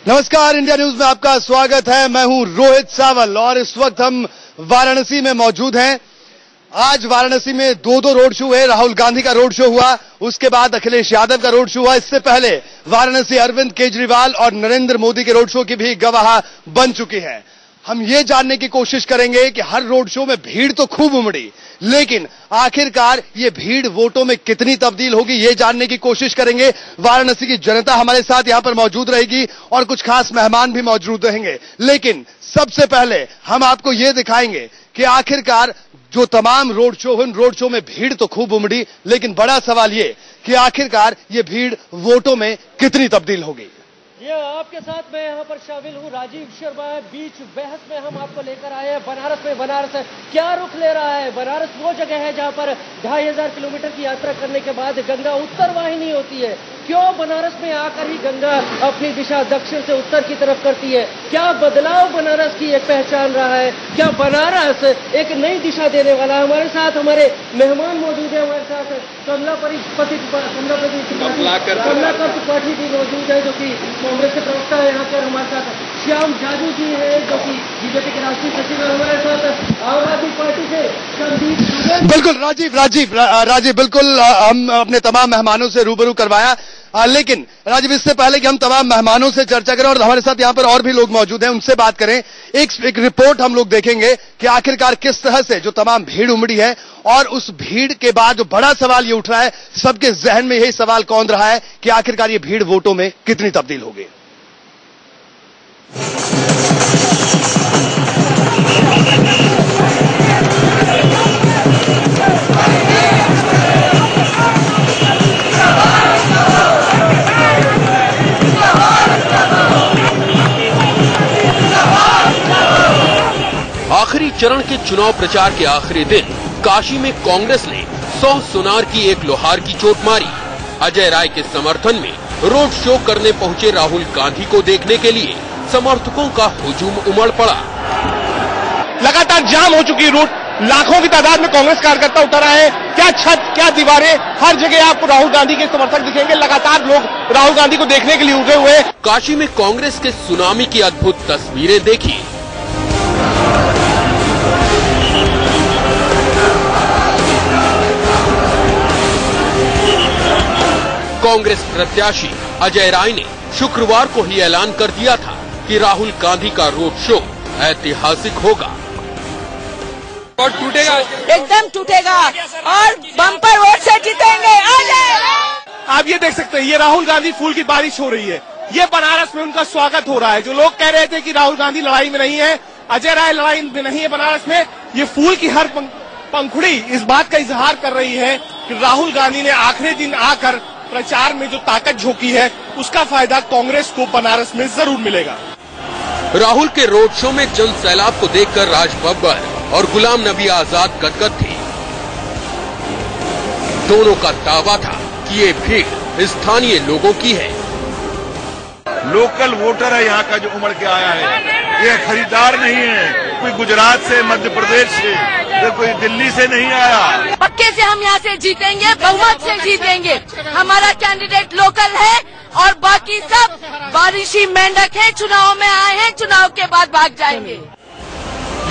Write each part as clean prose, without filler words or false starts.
नमस्कार, India news में आपका स्वागत है। मैं हूं रोहित सावल और इस वक्त हम वाराणसी में मौजूद हैं। आज वाराणसी में दो रोड शो हुए। राहुल गांधी का रोड शो हुआ, उसके बाद अखिलेश यादव का रोड शो हुआ। इससे पहले वाराणसी अरविंद केजरीवाल और नरेंद्र मोदी के रोड शो की भी गवाह बन चुकी है। हम ये जानने की कोशिश करेंगे कि हर रोड शो में भीड़ तो खूब उमड़ी, लेकिन आखिरकार ये भीड़ वोटों में कितनी तब्दील होगी, ये जानने की कोशिश करेंगे। वाराणसी की जनता हमारे साथ यहां पर मौजूद रहेगी और कुछ खास मेहमान भी मौजूद रहेंगे। लेकिन सबसे पहले हम आपको ये दिखाएंगे कि आखिरकार जो तमाम रोड शो हुए, उन रोड शो में भीड़ तो खूब उमड़ी, लेकिन बड़ा सवाल ये कि आखिरकार ये भीड़ वोटों में कितनी तब्दील होगी। ये आपके साथ मैं यहाँ पर शामिल हूँ राजीव शर्मा। बीच बहस में हम आपको लेकर आए हैं बनारस में। बनारस क्या रुख ले रहा है? बनारस वो जगह है जहाँ पर 2500 किलोमीटर की यात्रा करने के बाद गंगा उत्तर वाहिनी होती है। क्यों बनारस में आकर ही गंगा अपनी दिशा दक्षिण से उत्तर की तरफ करती है? क्या बदलाव बनारस की एक पहचान रहा है? क्या बनारस एक नई दिशा देने वाला है? हमारे साथ हमारे मेहमान मौजूद है। हमारे साथ कमलाकर त्रिपाठी जी मौजूद है, जो कि कांग्रेस के प्रवक्ता है यहाँ पर। हमारे साथ श्याम जाजू जी है, जो कि बीजेपी के राष्ट्रीय सचिव है। हमारे साथ आम आदमी पार्टी से संदीप। बिल्कुल राजीव, बिल्कुल हम अपने तमाम मेहमानों से रूबरू करवाया। लेकिन राजीव, इससे पहले कि हम तमाम मेहमानों से चर्चा करें और हमारे साथ यहाँ पर और भी लोग मौजूद हैं, उनसे बात करें, एक रिपोर्ट हम लोग देखेंगे कि आखिरकार किस तरह से जो तमाम भीड़ उमड़ी है और उस भीड़ के बाद जो बड़ा सवाल ये उठ रहा है, सबके जहन में यही सवाल कौन रहा है कि आखिरकार ये भीड़ वोटों में कितनी तब्दील होगी। आखिरी चरण के चुनाव प्रचार के आखिरी दिन काशी में कांग्रेस ने 100 सुनार की एक लोहार की चोट मारी। अजय राय के समर्थन में रोड शो करने पहुंचे राहुल गांधी को देखने के लिए समर्थकों का हुजूम उमड़ पड़ा। लगातार जाम हो चुकी रूट, लाखों की तादाद में कांग्रेस कार्यकर्ता उतर आए हैं। क्या छत, क्या दीवारें, हर जगह आपको राहुल गांधी के समर्थक दिखेंगे। लगातार लोग राहुल गांधी को देखने के लिए उठे हुए। काशी में कांग्रेस के सुनामी की अद्भुत तस्वीरें देखी। कांग्रेस प्रत्याशी अजय राय ने शुक्रवार को ही ऐलान कर दिया था कि राहुल गांधी का रोड शो ऐतिहासिक होगा और टूटेगा, एकदम टूटेगा और बम्पर वोट से जीतेंगे। आप ये देख सकते हैं, ये राहुल गांधी फूल की बारिश हो रही है। ये बनारस में उनका स्वागत हो रहा है। जो लोग कह रहे थे कि राहुल गांधी लड़ाई में नहीं है, अजय राय लड़ाई में नहीं है बनारस में, ये फूल की हर पंखुड़ी इस बात का इजहार कर रही है कि राहुल गांधी ने आखिरी दिन आकर प्रचार में जो ताकत झोंकी है, उसका फायदा कांग्रेस को बनारस में जरूर मिलेगा। राहुल के रोड शो में जन सैलाब को देखकर राज बब्बर और गुलाम नबी आजाद गदगद थे। दोनों का दावा था कि ये भीड़ स्थानीय लोगों की है। लोकल वोटर है यहाँ का जो उमड़ के आया है, ये खरीदार नहीं है। कोई गुजरात से, मध्य प्रदेश से, कोई दिल्ली से नहीं आया। पक्के से हम यहाँ से जीतेंगे, बहुमत से जीतेंगे। हमारा कैंडिडेट लोकल है और बाकी सब बारिशी मेंढक है। चुनाव में आए हैं, चुनाव के बाद भाग जाएंगे।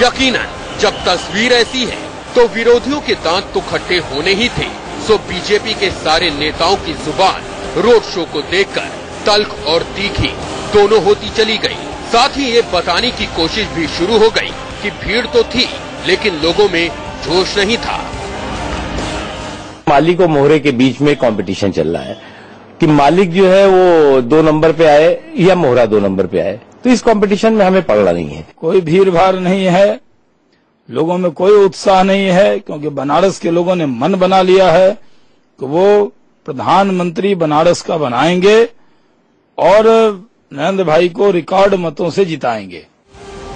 यकीनन जब तस्वीर ऐसी है तो विरोधियों के दांत तो खट्टे होने ही थे। सो बीजेपी के सारे नेताओं की जुबान रोड शो को देखकर तल्ख और तीखी दोनों होती चली गई। साथ ही ये बताने की कोशिश भी शुरू हो गई कि भीड़ तो थी, लेकिन लोगों में जोश नहीं था। मालिक और मोहरे के बीच में कंपटीशन चल रहा है कि मालिक जो है वो 2 नंबर पे आए या मोहरा 2 नंबर पे आए। तो इस कंपटीशन में हमें पड़ना नहीं है। कोई भीड़ भाड़ नहीं है, लोगों में कोई उत्साह नहीं है, क्योंकि बनारस के लोगों ने मन बना लिया है कि वो प्रधानमंत्री बनारस का बनाएंगे और नरेंद्र भाई को रिकॉर्ड मतों से जिताएंगे।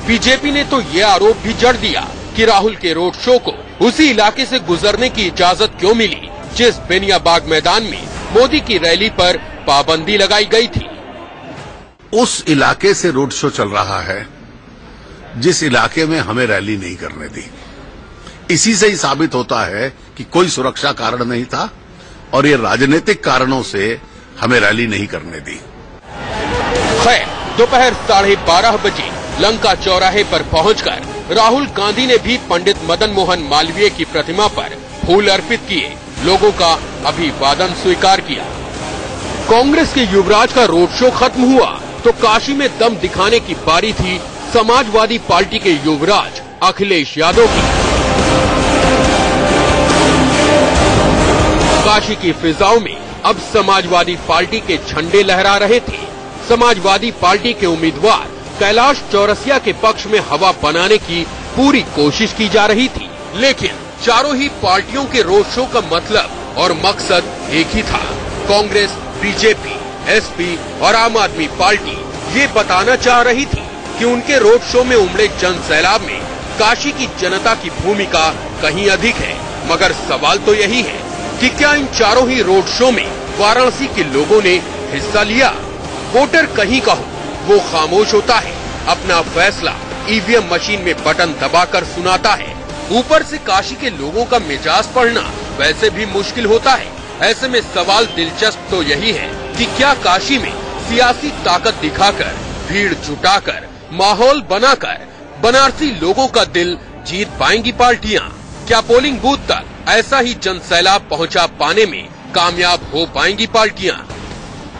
बीजेपी ने तो ये आरोप भी जड़ दिया कि राहुल के रोड शो को उसी इलाके से गुजरने की इजाजत क्यों मिली जिस बेनियाबाग मैदान में मोदी की रैली पर पाबंदी लगाई गई थी। उस इलाके से रोड शो चल रहा है जिस इलाके में हमें रैली नहीं करने दी। इसी से ही साबित होता है कि कोई सुरक्षा कारण नहीं था और ये राजनीतिक कारणों से हमें रैली नहीं करने दी। खैर, दोपहर 12:30 बजे लंका चौराहे पर पहुंचकर राहुल गांधी ने भी पंडित मदन मोहन मालवीय की प्रतिमा पर फूल अर्पित किए, लोगों का अभिवादन स्वीकार किया। कांग्रेस के युवराज का रोड शो खत्म हुआ तो काशी में दम दिखाने की बारी थी समाजवादी पार्टी के युवराज अखिलेश यादव की। काशी की फिजाओं में अब समाजवादी पार्टी के झंडे लहरा रहे थे। समाजवादी पार्टी के उम्मीदवार कैलाश चौरसिया के पक्ष में हवा बनाने की पूरी कोशिश की जा रही थी, लेकिन चारों ही पार्टियों के रोड शो का मतलब और मकसद एक ही था। कांग्रेस, बीजेपी, एसपी और आम आदमी पार्टी ये बताना चाह रही थी कि उनके रोड शो में उमड़े जन सैलाब में काशी की जनता की भूमिका कहीं अधिक है। मगर सवाल तो यही है कि क्या इन चारों ही रोड शो में वाराणसी के लोगों ने हिस्सा लिया? वोटर कहीं का हो, वो खामोश होता है, अपना फैसला ईवीएम मशीन में बटन दबाकर सुनाता है। ऊपर से काशी के लोगों का मिजाज पढ़ना वैसे भी मुश्किल होता है। ऐसे में सवाल दिलचस्प तो यही है कि क्या काशी में सियासी ताकत दिखाकर, भीड़ जुटाकर, माहौल बनाकर बनारसी लोगों का दिल जीत पाएंगी पार्टियां? क्या पोलिंग बूथ तक ऐसा ही जनसैलाब पहुंचा पाने में कामयाब हो पाएंगी पार्टियां?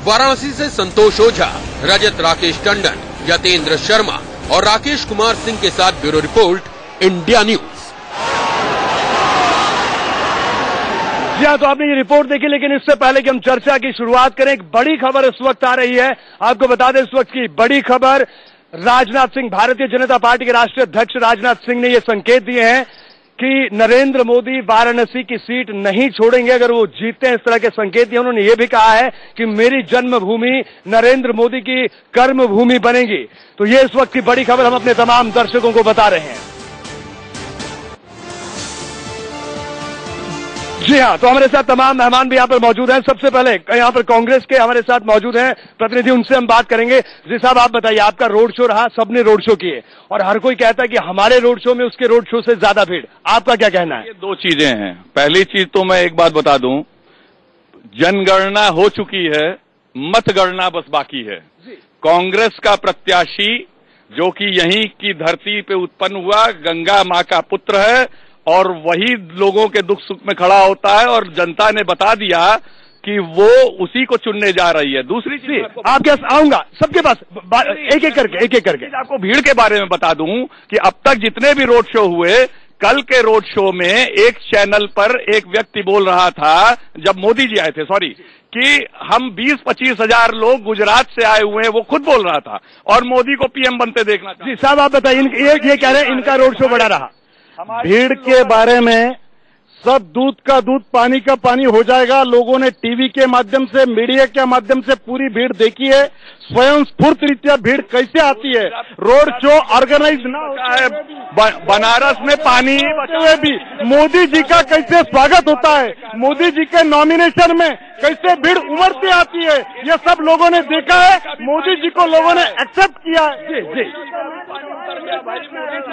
वाराणसी से संतोष ओझा, रजत राकेश टंडन, यतेंद्र शर्मा और राकेश कुमार सिंह के साथ ब्यूरो रिपोर्ट, इंडिया न्यूज। जी हाँ, तो आपने ये रिपोर्ट देखी, लेकिन इससे पहले कि हम चर्चा की शुरुआत करें, एक बड़ी खबर इस वक्त आ रही है। आपको बता दें, इस वक्त की बड़ी खबर, राजनाथ सिंह, भारतीय जनता पार्टी के राष्ट्रीय अध्यक्ष राजनाथ सिंह ने ये संकेत दिए हैं कि नरेंद्र मोदी वाराणसी की सीट नहीं छोड़ेंगे अगर वो जीतते हैं। इस तरह के संकेत दिए। उन्होंने ये भी कहा है कि मेरी जन्मभूमि नरेंद्र मोदी की कर्म भूमि बनेगी। तो ये इस वक्त की बड़ी खबर हम अपने तमाम दर्शकों को बता रहे हैं। जी हाँ, तो हमारे साथ तमाम मेहमान भी यहाँ पर मौजूद हैं। सबसे पहले यहाँ पर कांग्रेस के हमारे साथ मौजूद हैं प्रतिनिधि, उनसे हम बात करेंगे। जी साहब, आप बताइए, आपका रोड शो रहा, सबने रोड शो किए और हर कोई कहता है कि हमारे रोड शो में उसके रोड शो से ज्यादा भीड़, आपका क्या कहना है? ये दो चीजें हैं। पहली चीज तो मैं एक बात बता दूं, जनगणना हो चुकी है, मतगणना बस बाकी है। कांग्रेस का प्रत्याशी जो कि यहीं की धरती पे उत्पन्न हुआ, गंगा माँ का पुत्र है और वही लोगों के दुख सुख में खड़ा होता है और जनता ने बता दिया कि वो उसी को चुनने जा रही है। दूसरी चीज आपके पास आऊंगा, सबके पास एक एक करके आपको भीड़ के बारे में बता दूं कि अब तक जितने भी रोड शो हुए, कल के रोड शो में एक चैनल पर एक व्यक्ति बोल रहा था, जब मोदी जी आए थे, सॉरी, कि हम 20-25 हजार लोग गुजरात से आए हुए हैं, वो खुद बोल रहा था और मोदी को पीएम बनते देखना था। जी साहब, आप बताइए, ये कह रहे हैं इनका रोड शो बड़ा रहा। भीड़ के बारे में सब दूध का दूध, पानी का पानी हो जाएगा। लोगों ने टीवी के माध्यम से, मीडिया के माध्यम से पूरी भीड़ देखी है। स्वयं स्फूर्त रीत्या भीड़ कैसे आती है। रोड शो ऑर्गेनाइज ना होता है, बनारस में पानी बचे हुए भी मोदी जी का कैसे स्वागत होता है, मोदी जी के नॉमिनेशन में कैसे भीड़ उमड़ती आती है, ये सब लोगों ने देखा है। मोदी जी को लोगों ने एक्सेप्ट किया है। जी जी,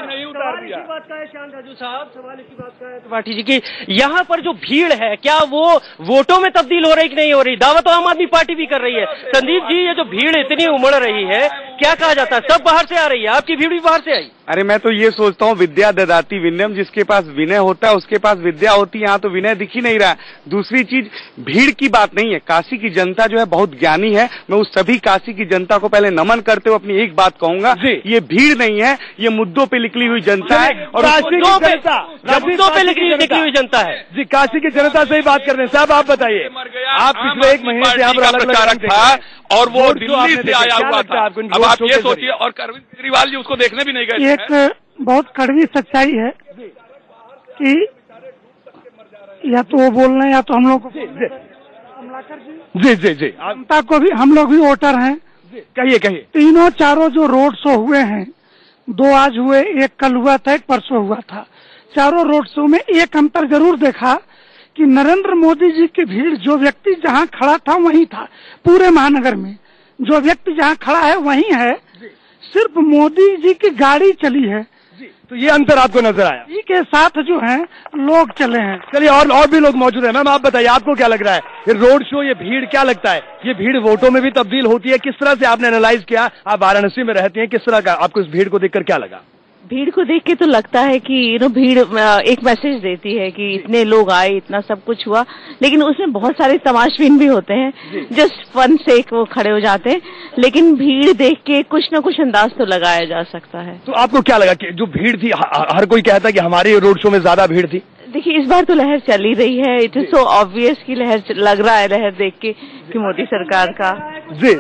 नहीं उतार दिया। बात का है श्याम राजू साहब, सवाल इसी बात का है त्रिपाठी जी की, यहाँ पर जो भीड़ है क्या वो वोटों में तब्दील हो रही कि नहीं हो रही? दावा तो आम आदमी पार्टी भी कर रही है। संदीप जी, ये जो भीड़ इतनी उमड़ रही है, क्या कहा जाता है, सब बाहर से आ रही है, आपकी भीड़ भी बाहर से आई? अरे मैं तो ये सोचता हूँ, विद्या ददाती विनयम, जिसके पास विनय होता है उसके पास विद्या होती है। यहाँ तो विनय दिख ही नहीं रहा। दूसरी चीज, भीड़ की बात नहीं है, काशी की जनता जो है बहुत ज्ञानी है। मैं उस सभी काशी की जनता को पहले नमन करते हुए अपनी एक बात कहूंगा, ये भीड़ नहीं है, ये मुद्दों पे निकली हुई जनता है और मुद्दों पे निकली हुई जनता है। जी, काशी की जनता से ही बात कर रहे हैं। साहब आप बताइए, आप पिछले एक महीने से यहाँ पर अलग प्रचारक था और वो दिल्ली से आया हुआ था। अब आप ये सोचिए, और अरविंद केजरीवाल जी उसको देखने भी नहीं गए। एक बहुत कड़वी सच्चाई है कि या तो वो बोल रहे हैं या तो हम लोग को जी जी जी, जनता को भी, हम लोग भी वोटर हैं। कहिए कहिए। तीनों चारों जो रोड शो हुए हैं, 2 आज हुए, एक कल हुआ था, एक परसों हुआ था, चारों रोड शो में एक अंतर जरूर देखा कि नरेंद्र मोदी जी की भीड़, जो व्यक्ति जहां खड़ा था वहीं था। पूरे महानगर में जो व्यक्ति जहां खड़ा है वहीं है। सिर्फ मोदी जी की गाड़ी चली है, तो ये अंतर आपको नजर आया? जी के साथ जो है लोग चले हैं। चलिए और भी लोग मौजूद हैं। मैम आप बताइए, आपको क्या लग रहा है, ये रोड शो, ये भीड़ क्या लगता है, ये भीड़ वोटों में भी तब्दील होती है? किस तरह से आपने एनालाइज किया? आप वाराणसी में रहती हैं, किस तरह का आपको इस भीड़ को देखकर क्या लगा? भीड़ को देख के तो लगता है कि भीड़ एक मैसेज देती है कि इतने लोग आए, इतना सब कुछ हुआ, लेकिन उसमें बहुत सारे तमाशबीन भी होते हैं, जस्ट फन से वो खड़े हो जाते हैं, लेकिन भीड़ देख के कुछ ना कुछ अंदाज तो लगाया जा सकता है। तो आपको क्या लगा कि जो भीड़ थी, हर कोई कहता है कि हमारे रोड शो में ज्यादा भीड़ थी? देखिए, इस बार तो लहर चल ही रही है, इट इज सो ऑब्वियस की लहर लग रहा है, लहर देख के कि मोदी सरकार का। जी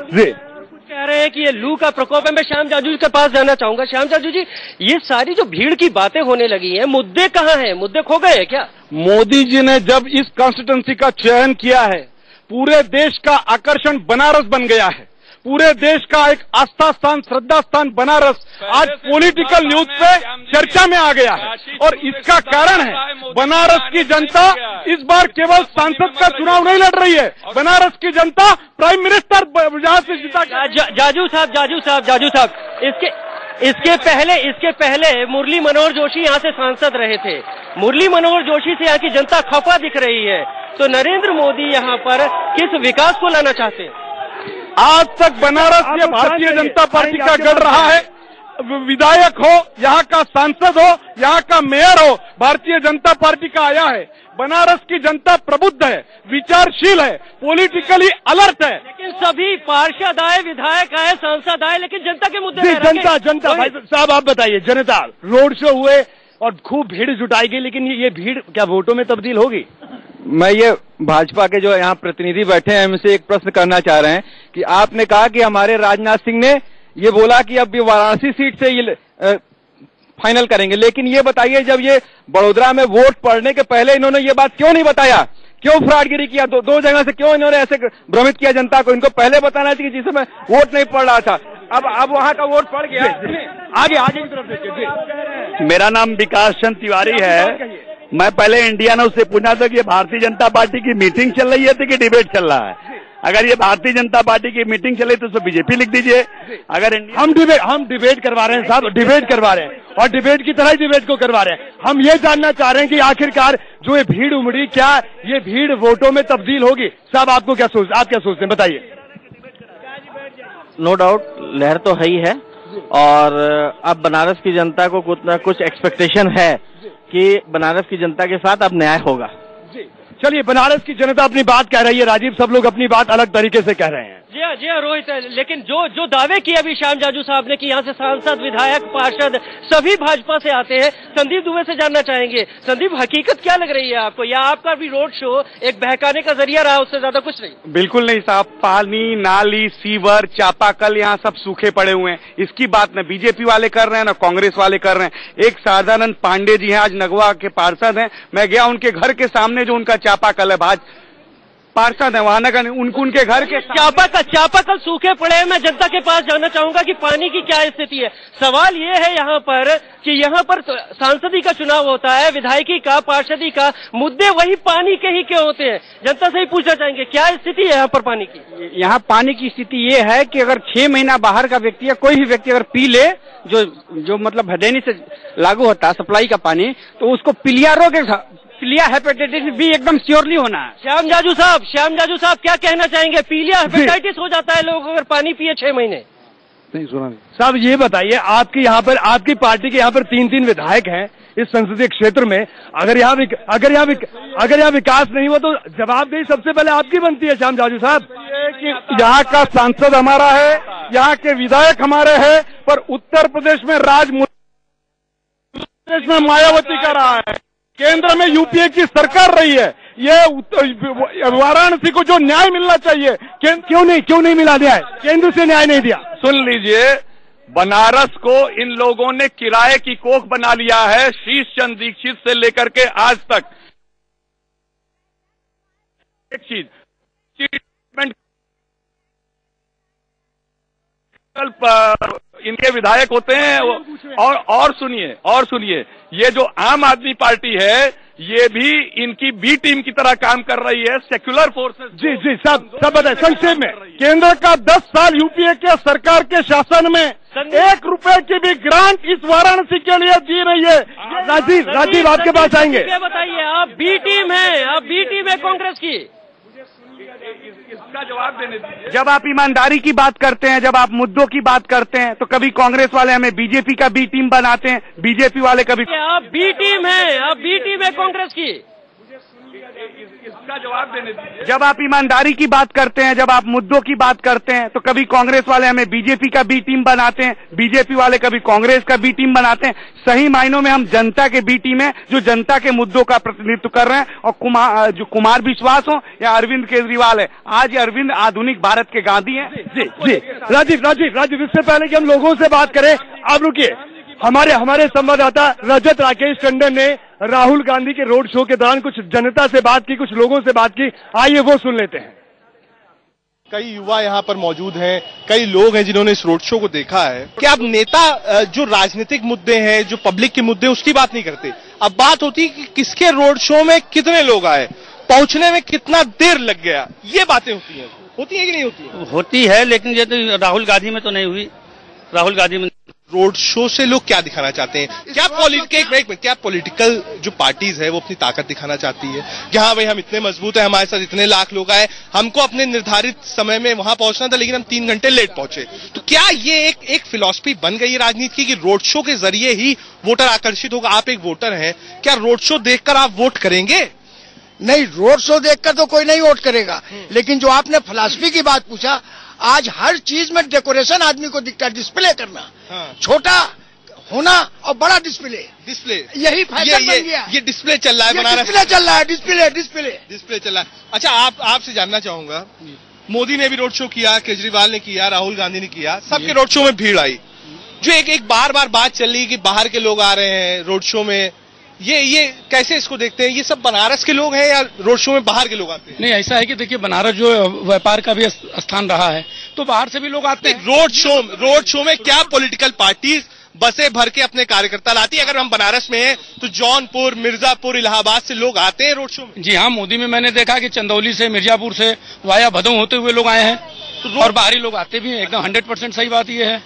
कह रहे हैं कि ये लू का प्रकोप है। मैं श्याम जाजू के पास जाना चाहूंगा। श्याम जाजू जी, ये सारी जो भीड़ की बातें होने लगी हैं, मुद्दे कहाँ हैं? मुद्दे खो गए हैं क्या? मोदी जी ने जब इस कॉन्स्टिट्यूंसी का चयन किया है, पूरे देश का आकर्षण बनारस बन गया है, पूरे देश का एक आस्था स्थान, श्रद्धा स्थान बनारस आज पॉलिटिकल न्यूज पे चर्चा में आ गया है। और इसका कारण है बनारस की जनता इस बार केवल सांसद का चुनाव नहीं लड़ रही है, बनारस की जनता प्राइम मिनिस्टर यहाँ से जीता। जाजू साहब, इसके पहले मुरली मनोहर जोशी यहाँ से सांसद रहे थे। मुरली मनोहर जोशी से यहाँ की जनता खफा दिख रही है। तो नरेंद्र मोदी यहाँ पर किस विकास को लाना चाहते हैं? आज तक बनारस ये भारतीय जनता पार्टी का गढ़ रहा है। विधायक हो, यहाँ का सांसद हो, यहाँ का मेयर हो, भारतीय जनता पार्टी का आया है। बनारस की जनता प्रबुद्ध है, विचारशील है, पॉलिटिकली अलर्ट है। लेकिन सभी पार्षद आए, विधायक आए, सांसद आए, लेकिन जनता के मुद्दे जनता भाई साहब आप बताइए, जनता रोड शो हुए और खूब भीड़ जुटाई गई, लेकिन ये भीड़ क्या वोटों में तब्दील होगी? मैं ये भाजपा के जो यहाँ प्रतिनिधि बैठे हैं उनसे एक प्रश्न करना चाह रहे हैं कि आपने कहा कि हमारे राजनाथ सिंह ने ये बोला कि अब ये वाराणसी सीट से ये फाइनल करेंगे, लेकिन ये बताइए जब ये बड़ोदरा में वोट पड़ने के पहले इन्होंने ये बात क्यों नहीं बताया? क्यों फ्रॉडगिरी किया? दो जगह से क्यों इन्होंने ऐसे भ्रमित किया जनता को? इनको पहले बताना चाहिए जिस समय वोट नहीं पड़ रहा था। अब वहाँ का वोट पड़ गया। आगे की तरफ देखिए। मेरा नाम विकास चंद तिवारी है। मैं पहले इंडिया न्यूज से पूछना था कि ये भारतीय जनता पार्टी की मीटिंग चल रही है कि डिबेट चल रहा है? अगर ये भारतीय जनता पार्टी की मीटिंग चले तो बीजेपी लिख दीजिए। अगर हम डिबेट करवा रहे हैं साहब, डिबेट करवा रहे हैं और डिबेट की तरह ही डिबेट को करवा रहे हैं। हम ये जानना चाह रहे हैं कि आखिरकार जो ये भीड़ उमड़ी, क्या ये भीड़ वोटों में तब्दील होगी? साहब आप क्या सोचते हैं, बताइए। नो डाउट लहर तो है ही है, और अब बनारस की जनता को कुछ न कुछ एक्सपेक्टेशन है कि बनारस की जनता के साथ अब न्याय होगा। चलिए, बनारस की जनता अपनी बात कह रही है राजीव, सब लोग अपनी बात अलग तरीके से कह रहे हैं। जी हाँ रोहित, लेकिन जो दावे किए अभी श्याम जाजू साहब ने कि यहाँ से सांसद, विधायक, पार्षद सभी भाजपा से आते हैं, संदीप दुबे से जानना चाहेंगे। संदीप, हकीकत क्या लग रही है आपको, या आपका भी रोड शो एक बहकाने का जरिया रहा, उससे ज्यादा कुछ नहीं? बिल्कुल नहीं साहब, पानी, नाली, सीवर, चापाकल यहाँ सब सूखे पड़े हुए हैं। इसकी बात न बीजेपी वाले कर रहे हैं न कांग्रेस वाले कर रहे हैं। एक साधारण पांडे जी हैं, आज नगवा के पार्षद हैं, मैं गया उनके घर के सामने जो उनका चापाकल है, पार्षद है वहां नगर, उनके घर के चापाकल सूखे पड़े हैं। मैं जनता के पास जाना चाहूंगा कि पानी की क्या स्थिति है। सवाल ये है यहाँ पर कि यहाँ पर सांसदी का चुनाव होता है, विधायकी का, पार्षदी का, मुद्दे वही पानी के ही क्यों होते हैं? जनता से ही पूछना चाहेंगे क्या स्थिति है यहाँ पर पानी की? यहाँ पानी की स्थिति ये है कि अगर 6 महीना बाहर का व्यक्ति या कोई भी व्यक्ति अगर पी ले, जो मतलब हदैनी से लागू होता है सप्लाई का पानी, तो उसको पीलिया रोग, पीलिया हेपेटाइटिस बी एकदम श्योरली होना है। श्याम जाजू साहब क्या कहना चाहेंगे? पीलिया हेपेटाइटिस हो जाता है लोग अगर पानी पिए 6 महीने? नहीं सुना नहीं साहब, ये बताइए, आपकी यहाँ पर, आपकी पार्टी के यहाँ पर 3 विधायक हैं इस संसदीय क्षेत्र में। अगर यहाँ विकास नहीं हुआ तो जवाबदेही सबसे पहले आपकी बनती है श्याम जाजू साहब। यहाँ का सांसद हमारा है, यहाँ के विधायक हमारे हैं, पर उत्तर प्रदेश में मायावती का रहा है, केंद्र में यूपीए की सरकार रही है। ये वाराणसी को जो न्याय मिलना चाहिए क्यों नहीं मिला न्याय? केंद्र से न्याय नहीं दिया। सुन लीजिए, बनारस को इन लोगों ने किराए की कोख बना लिया है, शीश चंद्र दीक्षित से लेकर के आज तक। एक चीज इनके विधायक होते हैं, और सुनिए, ये जो आम आदमी पार्टी है ये भी इनकी बी टीम की तरह काम कर रही है, सेक्युलर फोर्सेस। जी जी, सब बताए संक्षेप में। केंद्र का 10 साल यूपीए के सरकार के शासन में 1 रुपए की भी ग्रांट इस वाराणसी के लिए दी नहीं है। राजीव आपके पास आएंगे। बताइए, आप बी टीम है, आप बी टीम है कांग्रेस की। इसका जवाब देने दीजिए। जब आप ईमानदारी की बात करते हैं, जब आप मुद्दों की बात करते हैं, तो कभी कांग्रेस वाले हमें बीजेपी का बी टीम बनाते हैं, बीजेपी वाले कभी। आप बी टीम है, आप बी टीम है कांग्रेस की। इसका जवाब देने दीजिए। जब आप ईमानदारी की बात करते हैं, जब आप मुद्दों की बात करते हैं, तो कभी कांग्रेस वाले हमें बीजेपी का बी टीम बनाते हैं, बीजेपी वाले कभी कांग्रेस का बी टीम बनाते हैं। सही मायनों में हम जनता के बी टीम है, जो जनता के मुद्दों का प्रतिनिधित्व कर रहे हैं। और कुमार विश्वास हो या अरविंद केजरीवाल है, आज अरविंद आधुनिक भारत के गांधी हैं। जी राजीव, इससे पहले कि हम लोगों से बात करें, आप रुकिए। हमारे संवाददाता रजत राकेश टंडन ने राहुल गांधी के रोड शो के दौरान कुछ जनता से बात की, कुछ लोगों से बात की, आइए वो सुन लेते हैं। कई युवा यहाँ पर मौजूद हैं, कई लोग हैं जिन्होंने इस रोड शो को देखा है। क्या अब नेता जो राजनीतिक मुद्दे हैं, जो पब्लिक के मुद्दे, उसकी बात नहीं करते। अब बात होती है कि किसके रोड शो में कितने लोग आए, पहुंचने में कितना देर लग गया, ये बातें होती हैं कि नहीं होती है? होती है, लेकिन ये तो राहुल गांधी में तो नहीं हुई। राहुल गांधी में रोड शो से लोग क्या दिखाना चाहते हैं? क्या पॉलिटिकल जो पार्टीज है वो अपनी ताकत दिखाना चाहती है कि हाँ भाई हम इतने मजबूत है, हमारे साथ इतने लाख लोग आए, हमको अपने निर्धारित समय में वहां पहुंचना था लेकिन हम 3 घंटे लेट पहुंचे। तो क्या ये एक फिलॉसफी बन गई है राजनीति की कि रोड शो के जरिए ही वोटर आकर्षित होगा? आप एक वोटर हैं, क्या रोड शो देखकर आप वोट करेंगे? नहीं, रोड शो देखकर तो कोई नहीं वोट करेगा, लेकिन जो आपने फिलॉसफी की बात पूछा, आज हर चीज में डेकोरेशन आदमी को दिखता है, डिस्प्ले करना। हाँ। छोटा होना और बड़ा डिस्प्ले यही फैशन बन गया। ये डिस्प्ले चल रहा है बनारस, डिस्प्ले चल रहा है, डिस्प्ले चल रहा है। अच्छा, आपसे जानना चाहूंगा, मोदी ने भी रोड शो किया, केजरीवाल ने किया, राहुल गांधी ने किया, सबके रोड शो में भीड़ आई। जो एक बार बात चल रही कि बाहर के लोग आ रहे हैं रोड शो में, ये कैसे इसको देखते हैं? ये सब बनारस के लोग हैं या रोड शो में बाहर के लोग आते हैं? नहीं, ऐसा है कि देखिए, बनारस जो व्यापार का भी स्थान रहा है, तो बाहर से भी लोग आते हैं। रोड शो में क्या पॉलिटिकल पार्टीज बसें भर के अपने कार्यकर्ता लाती है? अगर हम बनारस में हैं तो जौनपुर, मिर्जापुर, इलाहाबाद से लोग आते हैं रोड शो में। जी हाँ, मोदी में मैंने देखा कि चंदौली से, मिर्जापुर से, वाया भदों होते हुए लोग आए हैं, तो और बाहरी लोग आते भी हैं। एकदम 100% सही बात यह है।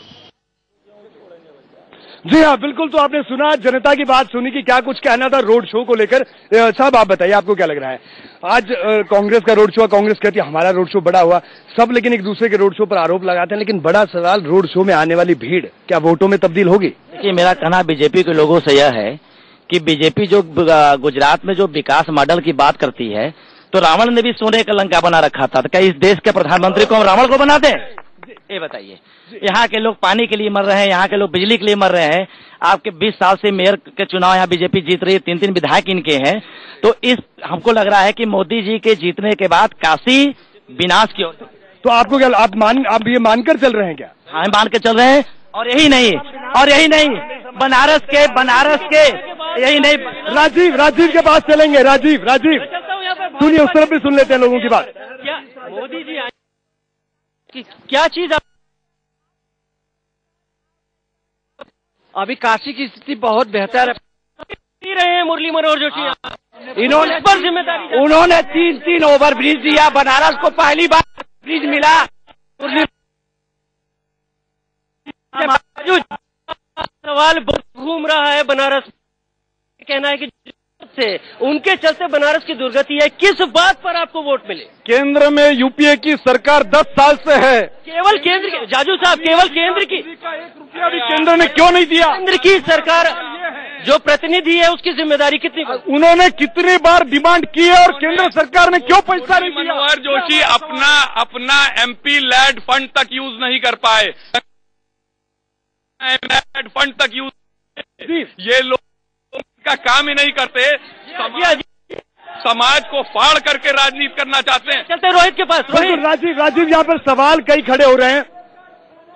जी हाँ, बिल्कुल। तो आपने सुना, जनता की बात सुनी कि क्या कुछ कहना था रोड शो को लेकर। साहब आप बताइए, आपको क्या लग रहा है? आज कांग्रेस का रोड शो, कांग्रेस कहती है हमारा रोड शो बड़ा हुआ, सब लेकिन एक दूसरे के रोड शो पर आरोप लगाते हैं, लेकिन बड़ा सवाल, रोड शो में आने वाली भीड़ क्या वोटों में तब्दील होगी? देखिए, मेरा कहना बीजेपी के लोगों से यह है कि बीजेपी जो गुजरात में जो विकास मॉडल की बात करती है, तो रावण ने भी सोने का लंका बना रखा था, तो क्या इस देश के प्रधानमंत्री को हम रावण को बना दें? ये बताइए। यहाँ के लोग पानी के लिए मर रहे हैं, यहाँ के लोग बिजली के लिए मर रहे हैं। आपके 20 साल से मेयर के चुनाव यहाँ बीजेपी जीत रही है, 3 विधायक इनके हैं। तो हमको लग रहा है कि मोदी जी के जीतने के बाद काशी विनाश की ओर। तो आपको क्या, आप ये मानकर चल रहे हैं क्या? हाँ, मान के चल रहे हैं। और यही नहीं, बनारस के यही नहीं। राजीव के पास चलेंगे। राजीव सुनिए, उस तरफ भी सुन लेते हैं लोगों की बात। मोदी जी क्या चीज अभी काशी की स्थिति बहुत बेहतर है। रहे हैं मुरली मनोहर जोशी, इन्होंने पर जिम्मेदारी, उन्होंने 3 ओवर ब्रिज दिया, बनारस को पहली बार ब्रिज मिला। सवाल घूम रहा है बनारस, कहना है कि से उनके चलते बनारस की दुर्गति है। किस बात पर आपको वोट मिले? केंद्र में यूपीए की सरकार 10 साल से है। केवल केंद्र की, जाजू साहब, केवल केंद्र की। 1 रुपया भी केंद्र ने क्यों नहीं दिया? केंद्र की सरकार जो प्रतिनिधि है उसकी जिम्मेदारी कितनी? उन्होंने कितनी बार डिमांड की है और केंद्र सरकार ने क्यों पैसा नहीं दिया? मनोहर जोशी अपना MP लैड फंड तक यूज नहीं कर पाए। लैड फंड तक यूज, ये लोग का काम ही नहीं करते, समाज को फाड़ करके राजनीति करना चाहते हैं। चलते रोहित के पास। राजीव, यहाँ पर सवाल कई खड़े हो रहे हैं,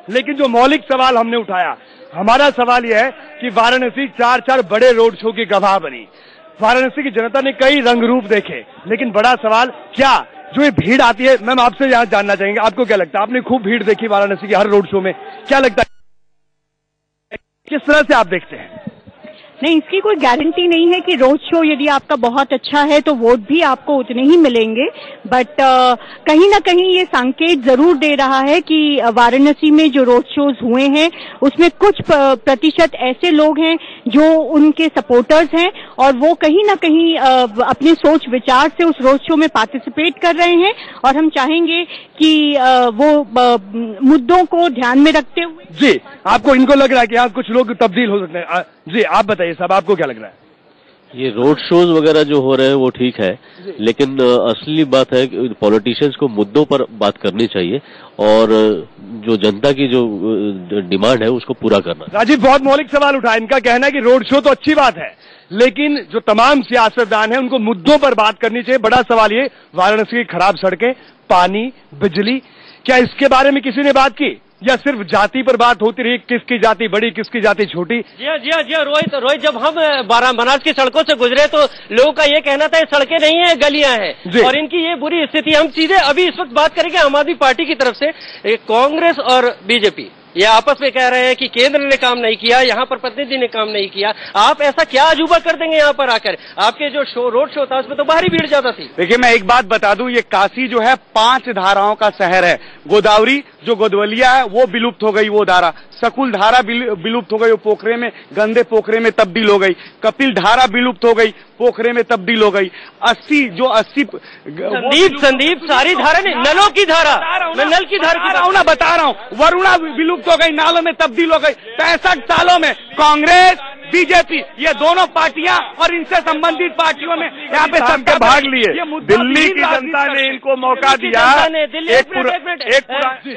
लेकिन जो मौलिक सवाल हमने उठाया, हमारा सवाल यह है कि वाराणसी 4 बड़े रोड शो की गवाह बनी। वाराणसी की जनता ने कई रंग रूप देखे, लेकिन बड़ा सवाल, क्या जो ये भीड़ आती है, मैम आपसे यहाँ जानना चाहेंगे, आपको क्या लगता है? आपने खूब भीड़ देखी वाराणसी की हर रोड शो में, क्या लगता है, किस तरह से आप देखते हैं? नहीं, इसकी कोई गारंटी नहीं है कि रोड शो यदि आपका बहुत अच्छा है तो वोट भी आपको उतने ही मिलेंगे, बट कहीं ना कहीं ये संकेत जरूर दे रहा है कि वाराणसी में जो रोड शोज हुए हैं उसमें कुछ प्रतिशत ऐसे लोग हैं जो उनके सपोर्टर्स हैं और वो कहीं ना कहीं अपने सोच विचार से उस रोड शो में पार्टिसिपेट कर रहे हैं और हम चाहेंगे कि वो मुद्दों को ध्यान में रखते हुए। जी, आपको इनको लग रहा है कि यहाँ कुछ लोग तब्दील हो सकते हैं? जी, आप बताइए साहब, आपको क्या लग रहा है? ये रोड शोज वगैरह जो हो रहे हैं वो ठीक है, लेकिन असली बात है कि पॉलिटिशियंस को मुद्दों पर बात करनी चाहिए और जो जनता की जो डिमांड है उसको पूरा करना। राजीव बहुत मौलिक सवाल उठा, इनका कहना है कि रोड शो तो अच्छी बात है लेकिन जो तमाम सियासतदान हैं उनको मुद्दों पर बात करनी चाहिए। बड़ा सवाल ये, वाराणसी की खराब सड़कें, पानी, बिजली, क्या इसके बारे में किसी ने बात की या सिर्फ जाति पर बात होती रही, किसकी जाति बड़ी किसकी जाति छोटी? जी हाँ रोहित, जब हम बनारस की सड़कों से गुजरे तो लोगों का ये कहना था ये सड़कें नहीं है, गलियां हैं और इनकी ये बुरी स्थिति। हम सीधे अभी इस वक्त बात करेंगे आम आदमी पार्टी की तरफ से। कांग्रेस और बीजेपी ये आपस में कह रहे हैं कि केंद्र ने काम नहीं किया, यहाँ पर प्रतिनिधि ने काम नहीं किया। आप ऐसा क्या अजूबा कर देंगे यहाँ पर आकर? आपके जो रोड शो था उसमें तो बाहरी भीड़ ज्यादा थी। देखिए, मैं एक बात बता दूं, ये काशी जो है 5 धाराओं का शहर है। गोदावरी जो गोदवलिया है वो विलुप्त हो गई, वो धारा। सकुल धारा विलुप्त हो गई, वो पोखरे में, गंदे पोखरे में तब्दील हो गई। कपिल धारा विलुप्त हो गई, पोखरे में तब्दील हो गई। 80 संदीप सारी धारा नहीं, नलों की धारा, मैं नल की धारा बता रहा हूँ। वरुणा विलुप्त हो गई, नालों में तब्दील हो गई। 65 सालों में कांग्रेस, बीजेपी, ये दोनों पार्टियां और इनसे संबंधित पार्टियों में यहाँ पे सबके भाग लिए। दिल्ली की जनता ने इनको मौका दिया।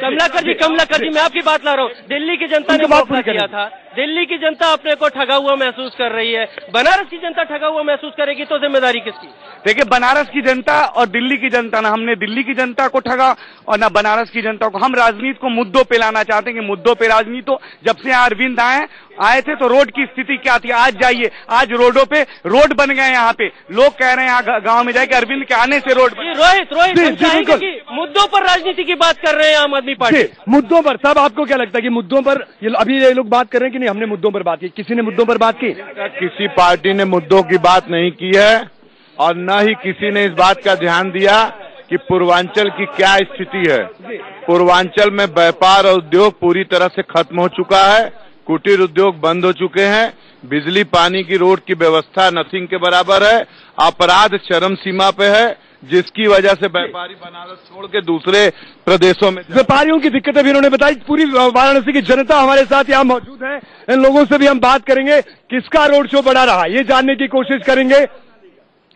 कमलाकर जी, मैं आपकी बात ला रहा हूँ। दिल्ली की जनता ने मौका दिया था। दिल्ली की जनता अपने को ठगा हुआ महसूस कर रही है, बनारस की जनता ठगा हुआ महसूस करेगी तो जिम्मेदारी किसकी? देखिए, बनारस की जनता और दिल्ली की जनता, ना हमने दिल्ली की जनता को ठगा और ना बनारस की जनता को। हम राजनीति को मुद्दों पे लाना चाहते हैं कि मुद्दों पे राजनीति हो। जब से यहाँ अरविंद आए थे तो रोड की स्थिति क्या थी? आज जाइए, आज रोडों पे रोड बन गए। यहाँ पे लोग कह रहे हैं यहाँ गांव में जाए कि अरविंद के आने से रोड। रोहित मुद्दों पर राजनीति की बात कर रहे हैं आम आदमी पार्टी। मुद्दों पर साहब, आपको क्या लगता है कि मुद्दों पर अभी ये लोग बात कर रहे हैं कि नहीं हमने मुद्दों पर बात की? किसी ने मुद्दों पर बात की? किसी पार्टी ने मुद्दों की बात नहीं की है और न ही किसी ने इस बात का ध्यान दिया कि पूर्वांचल की क्या स्थिति है। पूर्वांचल में व्यापार और उद्योग पूरी तरह से खत्म हो चुका है। कुटीर उद्योग बंद हो चुके हैं। बिजली पानी की रोड की व्यवस्था नथिंग के बराबर है। अपराध चरम सीमा पे है, जिसकी वजह से व्यापारी बनारस छोड़ के दूसरे प्रदेशों में। व्यापारियों की दिक्कतें भी उन्होंने बताई। पूरी वाराणसी की जनता हमारे साथ यहाँ मौजूद है। इन लोगों से भी हम बात करेंगे, किसका रोड शो बड़ा रहा ये जानने की कोशिश करेंगे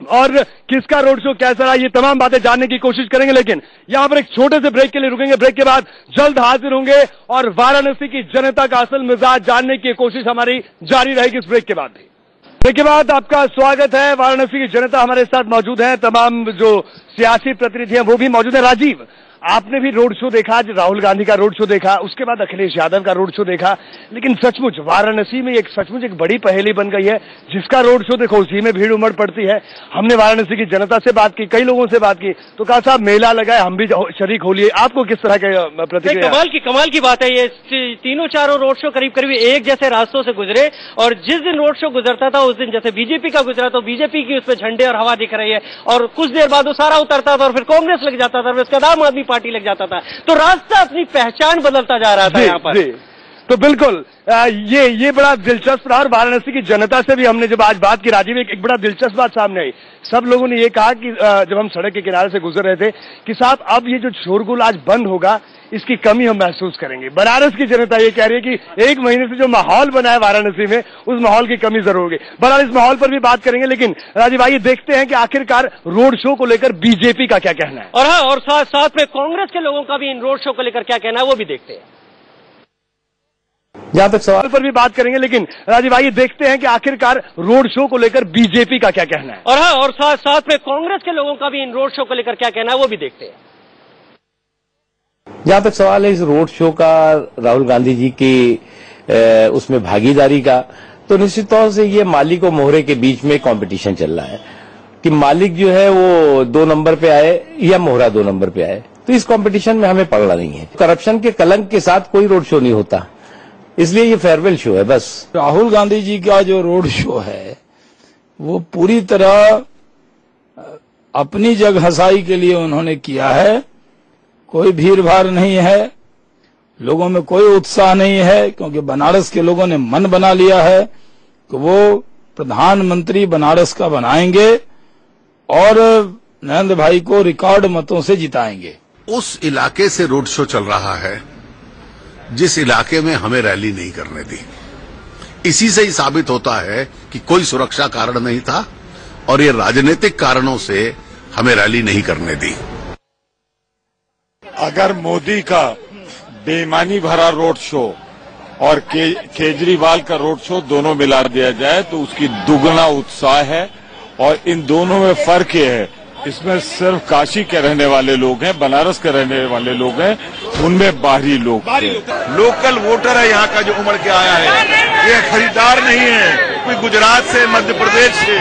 और किसका रोड शो कैसा रहा, ये तमाम बातें जानने की कोशिश करेंगे। लेकिन यहाँ पर एक छोटे से ब्रेक के लिए रुकेंगे। ब्रेक के बाद जल्द हाजिर होंगे और वाराणसी की जनता का असल मिजाज जानने की कोशिश हमारी जारी रहेगी इस ब्रेक के बाद भी। ब्रेक के बाद आपका स्वागत है। वाराणसी की जनता हमारे साथ मौजूद है, तमाम जो सियासी प्रतिनिधि हैं वो भी मौजूद है। राजीव, आपने भी रोड शो देखा, राहुल गांधी का रोड शो देखा, उसके बाद अखिलेश यादव का रोड शो देखा, लेकिन सचमुच वाराणसी में सचमुच एक बड़ी पहेली बन गई है। जिसका रोड शो देखो उसी में भीड़ उमड़ पड़ती है। हमने वाराणसी की जनता से बात की, कई लोगों से बात की, तो कहा साहब मेला लगा है, हम भी शरीक हो लिए। आपको किस तरह के प्रतिक्रिया? कमाल की बात है। ये तीनों चारों रोड शो करीब करीब एक जैसे रास्तों से गुजरे और जिस दिन रोड शो गुजरता था उस दिन जैसे बीजेपी का गुजरा तो बीजेपी की उसमें झंडे और हवा दिख रही है और कुछ देर बाद वो सारा उतरता था और फिर कांग्रेस लग जाता था और उसके बाद आम आदमी पार्टी लग जाता था। तो रास्ता अपनी पहचान बदलता जा रहा था यहाँ पर। तो बिल्कुल ये बड़ा दिलचस्प रहा और वाराणसी की जनता से भी हमने जब आज बात की राजीव, एक बड़ा दिलचस्प बात सामने आई। सब लोगों ने ये कहा कि जब हम सड़क के किनारे से गुजर रहे थे कि साहब अब ये जो शोरगुल आज बंद होगा इसकी कमी हम महसूस करेंगे। बनारस की जनता ये कह रही है कि एक महीने से जो माहौल बना है वाराणसी में उस माहौल की कमी जरूर होगी। बहरहाल इस माहौल पर भी बात करेंगे, लेकिन राजीव आइए देखते हैं कि आखिरकार रोड शो को लेकर बीजेपी का क्या कहना है और हाँ, और साथ में कांग्रेस के लोगों का भी इन रोड शो को लेकर क्या कहना है वो भी देखते हैं। जहां तक सवाल पर भी बात करेंगे, लेकिन राजीव आइए देखते हैं कि आखिरकार रोड शो को लेकर बीजेपी का क्या कहना है और हाँ, और साथ में कांग्रेस के लोगों का भी इन रोड शो को लेकर क्या कहना है वो भी देखते हैं। जहां तक सवाल है इस रोड शो का, राहुल गांधी जी की उसमें भागीदारी का, तो निश्चित तौर से ये मालिक और मोहरे के बीच में कंपटीशन चल रहा है कि मालिक जो है वो 2 नंबर पे आए या मोहरा 2 नंबर पे आए। तो इस कंपटीशन में हमें पड़ना नहीं है। करप्शन के कलंक के साथ कोई रोड शो नहीं होता। इसलिए ये फेयरवेल शो है बस। राहुल गांधी जी का जो रोड शो है वो पूरी तरह अपनी जग हंसाई के लिए उन्होंने किया है। कोई भीड़ भाड़ नहीं है, लोगों में कोई उत्साह नहीं है, क्योंकि बनारस के लोगों ने मन बना लिया है कि वो प्रधानमंत्री बनारस का बनाएंगे और नरेंद्र भाई को रिकॉर्ड मतों से जिताएंगे। उस इलाके से रोड शो चल रहा है जिस इलाके में हमें रैली नहीं करने दी। इसी से ही साबित होता है कि कोई सुरक्षा कारण नहीं था और ये राजनीतिक कारणों से हमें रैली नहीं करने दी। अगर मोदी का बेईमानी भरा रोड शो और केजरीवाल का रोड शो दोनों मिला दिया जाए तो उसकी दुगना उत्साह है। और इन दोनों में फर्क ये है, इसमें सिर्फ काशी के रहने वाले लोग हैं, बनारस के रहने वाले लोग हैं, उनमें बाहरी लोग हैं। लोकल वोटर है यहाँ का जो उमड़ के आया है, ये खरीदार नहीं है। कोई गुजरात से, मध्य प्रदेश से,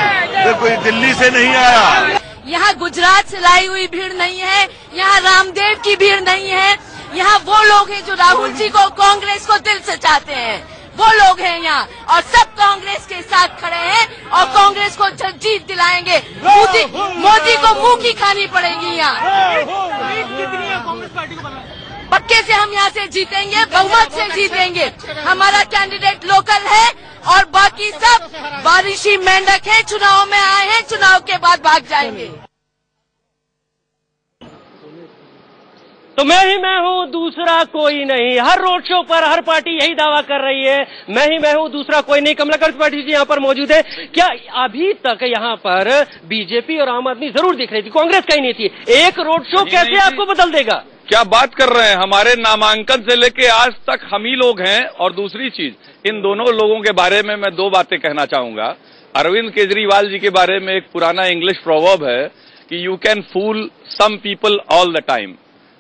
कोई दिल्ली से नहीं आया। यहाँ गुजरात से लाई हुई भीड़ नहीं है, यहाँ रामदेव की भीड़ नहीं है। यहाँ वो लोग हैं जो राहुल जी को, कांग्रेस को दिल से चाहते हैं, वो लोग हैं यहाँ। और सब कांग्रेस के साथ खड़े हैं और कांग्रेस को जीत दिलाएंगे। मोदी को मुंह की खानी पड़ेगी यहाँ। पक्के से हम यहाँ से जीतेंगे, बहुमत से जीतेंगे। हमारा कैंडिडेट लोकल है और बाकी सब बारिशी मेंढक है, चुनाव में आए हैं, चुनाव के बाद भाग जाएंगे। तो मैं हूँ, दूसरा कोई नहीं। हर रोड शो पर हर पार्टी यही दावा कर रही है, मैं हूँ, दूसरा कोई नहीं। कमलाकर त्रिपाठी जी यहाँ पर मौजूद है। क्या अभी तक यहाँ पर बीजेपी और आम आदमी जरूर दिख रही थी, कांग्रेस कहीं नहीं थी? एक रोड शो कैसे आपको बदल देगा? क्या बात कर रहे हैं? हमारे नामांकन से लेके आज तक हम ही लोग हैं। और दूसरी चीज, इन दोनों लोगों के बारे में मैं दो बातें कहना चाहूंगा। अरविंद केजरीवाल जी के बारे में एक पुराना इंग्लिश प्रोवर्ब है कि you can fool some people all the time,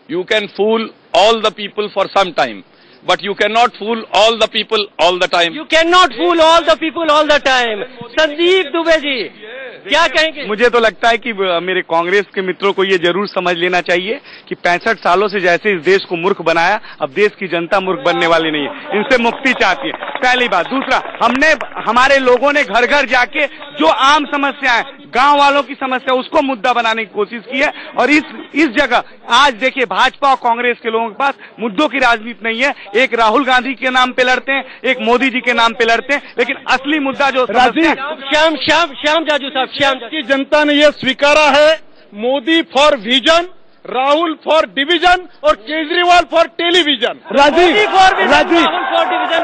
you can fool all the people for some time, but you cannot fool all the people all the time. You cannot fool all the people all the time. Sandeep Dubey ji क्या कहेंगे? मुझे तो लगता है कि मेरे कांग्रेस के मित्रों को ये जरूर समझ लेना चाहिए कि 65 सालों से जैसे इस देश को मूर्ख बनाया, अब देश की जनता मूर्ख बनने वाली नहीं है। इनसे मुक्ति चाहती है, पहली बात। दूसरा, हमारे लोगों ने घर घर जाके जो आम समस्याएं, गांव वालों की समस्या, उसको मुद्दा बनाने की कोशिश की है। और इस जगह आज देखिए, भाजपा और कांग्रेस के लोगों के पास मुद्दों की राजनीति नहीं है। एक राहुल गांधी के नाम पे लड़ते हैं, एक मोदी जी के नाम पे लड़ते हैं, लेकिन असली मुद्दा जो श्याम जाजू साहब, की जनता ने यह स्वीकारा है, Modi for vision, Rahul for division और Kejriwal for television. Rajiv for division,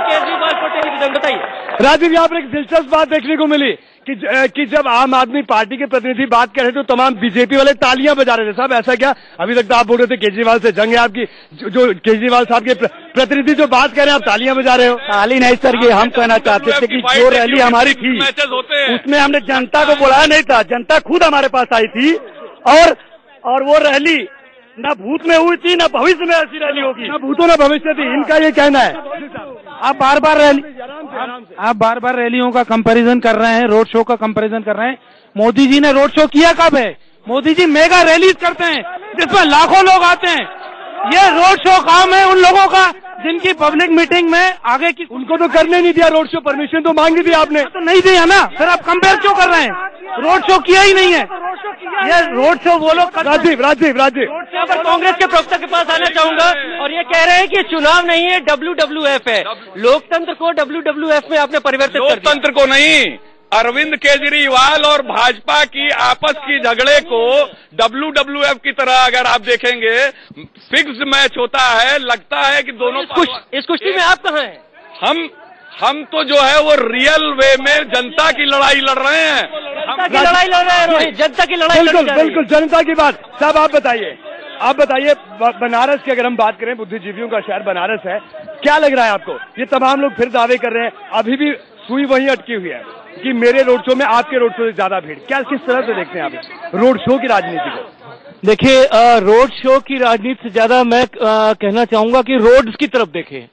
Kejriwal for television. बताइए राजीव, यहाँ पर एक दिलचस्प बात देखने को मिली कि जब आम आदमी पार्टी के प्रतिनिधि बात कर रहे थे तो तमाम बीजेपी वाले तालियां बजा रहे थे। साहब ऐसा क्या? अभी तक तो आप बोल रहे थे केजरीवाल से जंग है आपकी, जो केजरीवाल साहब के प्रतिनिधि जो बात कर रहे हैं आप तालियां बजा रहे हो। ताली नहीं सर, ये हम कहना चाहते थे कि जो रैली हमारी थी उसमें हमने जनता को बुलाया नहीं था, जनता खुद हमारे पास आई थी। और वो रैली न भूत में हुई थी, न भविष्य में ऐसी रैली होगी, न भूतों न भविष्य थी, इनका ये कहना है। आप बार बार रैलियों का कंपैरिजन कर रहे हैं, रोड शो का कंपैरिजन कर रहे हैं। मोदी जी ने रोड शो किया कब है? मोदी जी मेगा रैलीज करते हैं जिसमें लाखों लोग आते हैं। ये रोड शो काम है उन लोगों का जिनकी पब्लिक मीटिंग में आगे की, उनको तो करने नहीं दिया रोड शो, परमिशन तो मांगी थी आपने, तो नहीं दिया ना। फिर आप कंपेयर क्यों कर रहे हैं? रोड शो किया ही नहीं है। ये रोड शो वो लोग। राजीव कांग्रेस के प्रवक्ता के पास आना चाहूंगा, और ये कह रहे हैं कि चुनाव नहीं है, WWF है। लोकतंत्र को WWF में आपने परिवर्तित कर दिया। लोकतंत्र को नहीं, अरविंद केजरीवाल और भाजपा की आपस की झगड़े को WWF की तरह अगर आप देखेंगे, फिक्स्ड मैच होता है। लगता है कि दोनों इस कुश्ती में आप कहाँ हैं? हम तो जो है वो रियल वे में जनता की लड़ाई लड़ रहे हैं। जनता की लड़ाई लड़ रहे हैं रोहित, जनता की लड़ाई। बिल्कुल जनता की बात। साहब आप बताइए, बनारस की अगर हम बात करें, बुद्धिजीवियों का शहर बनारस है, क्या लग रहा है आपको? ये तमाम लोग फिर दावे कर रहे हैं, अभी भी सुई वहीं अटकी हुई है कि मेरे रोड शो में आपके रोड शो से ज्यादा भीड़। क्या किस तरह से देखते हैं आप रोड शो की राजनीति को? देखिए, रोड शो की राजनीति से ज्यादा मैं कहना चाहूंगा कि रोड्स की तरफ देखें,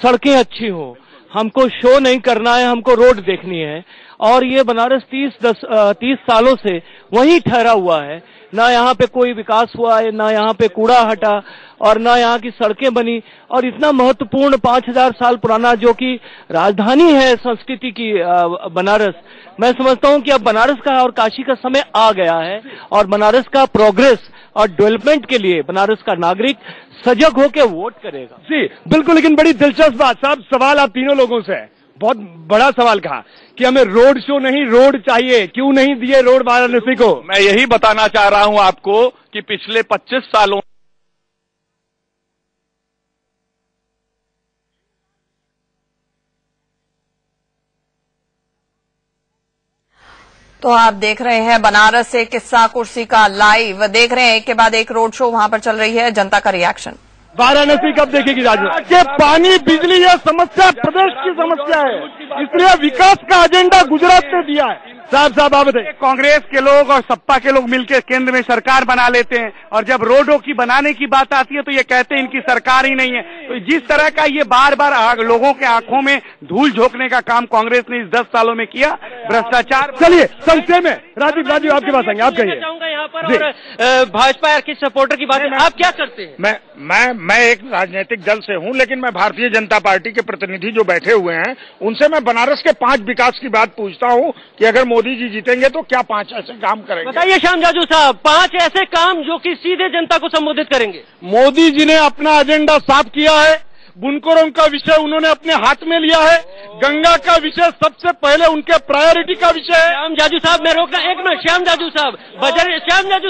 सड़कें अच्छी हो। हमको शो नहीं करना है, हमको रोड देखनी है। और ये बनारस 30 सालों से वहीं ठहरा हुआ है। ना यहाँ पे कोई विकास हुआ है, ना यहाँ पे कूड़ा हटा और ना यहाँ की सड़कें बनी। और इतना महत्वपूर्ण 5000 साल पुराना जो कि राजधानी है संस्कृति की बनारस, मैं समझता हूँ कि अब बनारस का और काशी का समय आ गया है और बनारस का प्रोग्रेस और डेवलपमेंट के लिए बनारस का नागरिक सजग होकर वोट करेगा। जी बिल्कुल, लेकिन बड़ी दिलचस्प बात साहब, सवाल आप तीनों लोगों से है, बहुत बड़ा सवाल कहा कि हमें रोड शो नहीं रोड चाहिए, क्यों नहीं दिए रोड वाराणसी को? मैं यही बताना चाह रहा हूं आपको कि पिछले 25 सालों तो आप देख रहे हैं बनारस से किस्सा कुर्सी का लाइव देख रहे हैं। एक के बाद एक रोड शो वहां पर चल रही है, जनता का रिएक्शन। वाराणसी कब देखेगी राजनीति? के पानी बिजली यह समस्या प्रदेश की समस्या है, इसलिए विकास का एजेंडा गुजरात ने दिया है। साहब आप बताइए। कांग्रेस के लोग और सपा के लोग मिलकर केंद्र में सरकार बना लेते हैं और जब रोडों की बनाने की बात आती है तो ये कहते हैं इनकी सरकार ही नहीं है। तो जिस तरह का ये बार बार लोगों के आंखों में धूल झोंकने का काम कांग्रेस ने इस 10 सालों में किया, भ्रष्टाचार। चलिए संक्षेप में राजीव आपके पास आएंगे, आप कहिए। चाहूंगा यहाँ पर और भाजपा की सपोर्टर की बात आप क्या करते हैं? मैं एक राजनीतिक दल से हूं, लेकिन मैं भारतीय जनता पार्टी के प्रतिनिधि जो बैठे हुए हैं उनसे मैं बनारस के 5 विकास की बात पूछता हूं कि अगर मोदी जी जीतेंगे तो क्या 5 ऐसे काम करेंगे? बताइए श्याम जाजू साहब, 5 ऐसे काम जो कि सीधे जनता को संबोधित करेंगे। मोदी जी ने अपना एजेंडा साफ किया है, बुनकरों का विषय उन्होंने अपने हाथ में लिया है, गंगा का विषय सबसे पहले उनके प्रायोरिटी का विषय है। श्याम जाजू साहब मैं रोकना एक मिनट, श्याम जाजू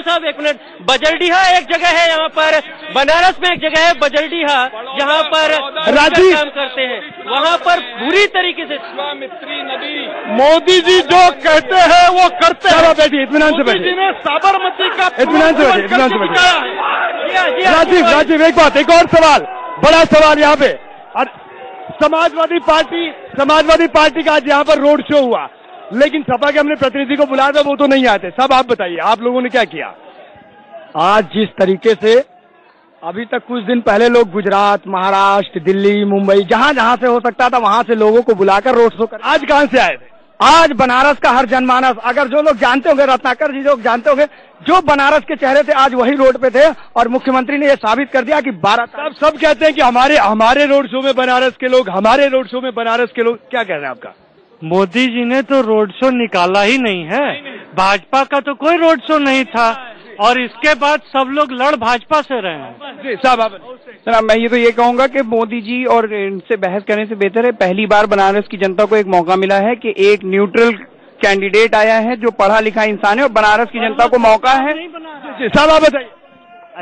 साहब एक मिनट। बजरडीहा एक जगह है यहाँ पर, बनारस में एक जगह है बजरडीहा जहाँ पर राजीव काम करते हैं, वहाँ पर बुरी तरीके से नदी मोदी जी जो कहते हैं वो करते हैं। बैठिए, इत्मीनान से बैठिए। मोदी जी ने साबरमती का इत्मीनान से बैठिए। राजीव एक बात, एक और सवाल, बड़ा सवाल यहाँ पे। और समाजवादी पार्टी का आज यहाँ पर रोड शो हुआ, लेकिन सपा के हमने प्रतिनिधि को बुलाया था, वो तो नहीं आते। सब आप बताइए, आप लोगों ने क्या किया? आज जिस तरीके से अभी तक कुछ दिन पहले लोग गुजरात, महाराष्ट्र, दिल्ली, मुंबई, जहां जहां से हो सकता था वहां से लोगों को बुलाकर रोड शो कर, आज कहां से आए थे? आज बनारस का हर जनमानस, अगर जो लोग जानते होंगे, रत्नाकर जी लोग जानते होंगे, जो बनारस के चेहरे थे आज वही रोड पे थे और मुख्यमंत्री ने यह साबित कर दिया कि 12 सब कहते हैं कि हमारे रोड शो में बनारस के लोग, हमारे रोड शो में बनारस के लोग। क्या कह रहे हैं आपका? मोदी जी ने तो रोड शो निकाला ही नहीं है, भाजपा का तो कोई रोड शो नहीं था और इसके बाद सब लोग लड़ भाजपा से रहे हैं। सर मैं ये तो ये कहूंगा कि मोदी जी और इनसे बहस करने से बेहतर है पहली बार बनारस की जनता को एक मौका मिला है कि एक न्यूट्रल कैंडिडेट आया है जो पढ़ा लिखा इंसान है और बनारस की जनता को मौका है। साहब आप बताइए।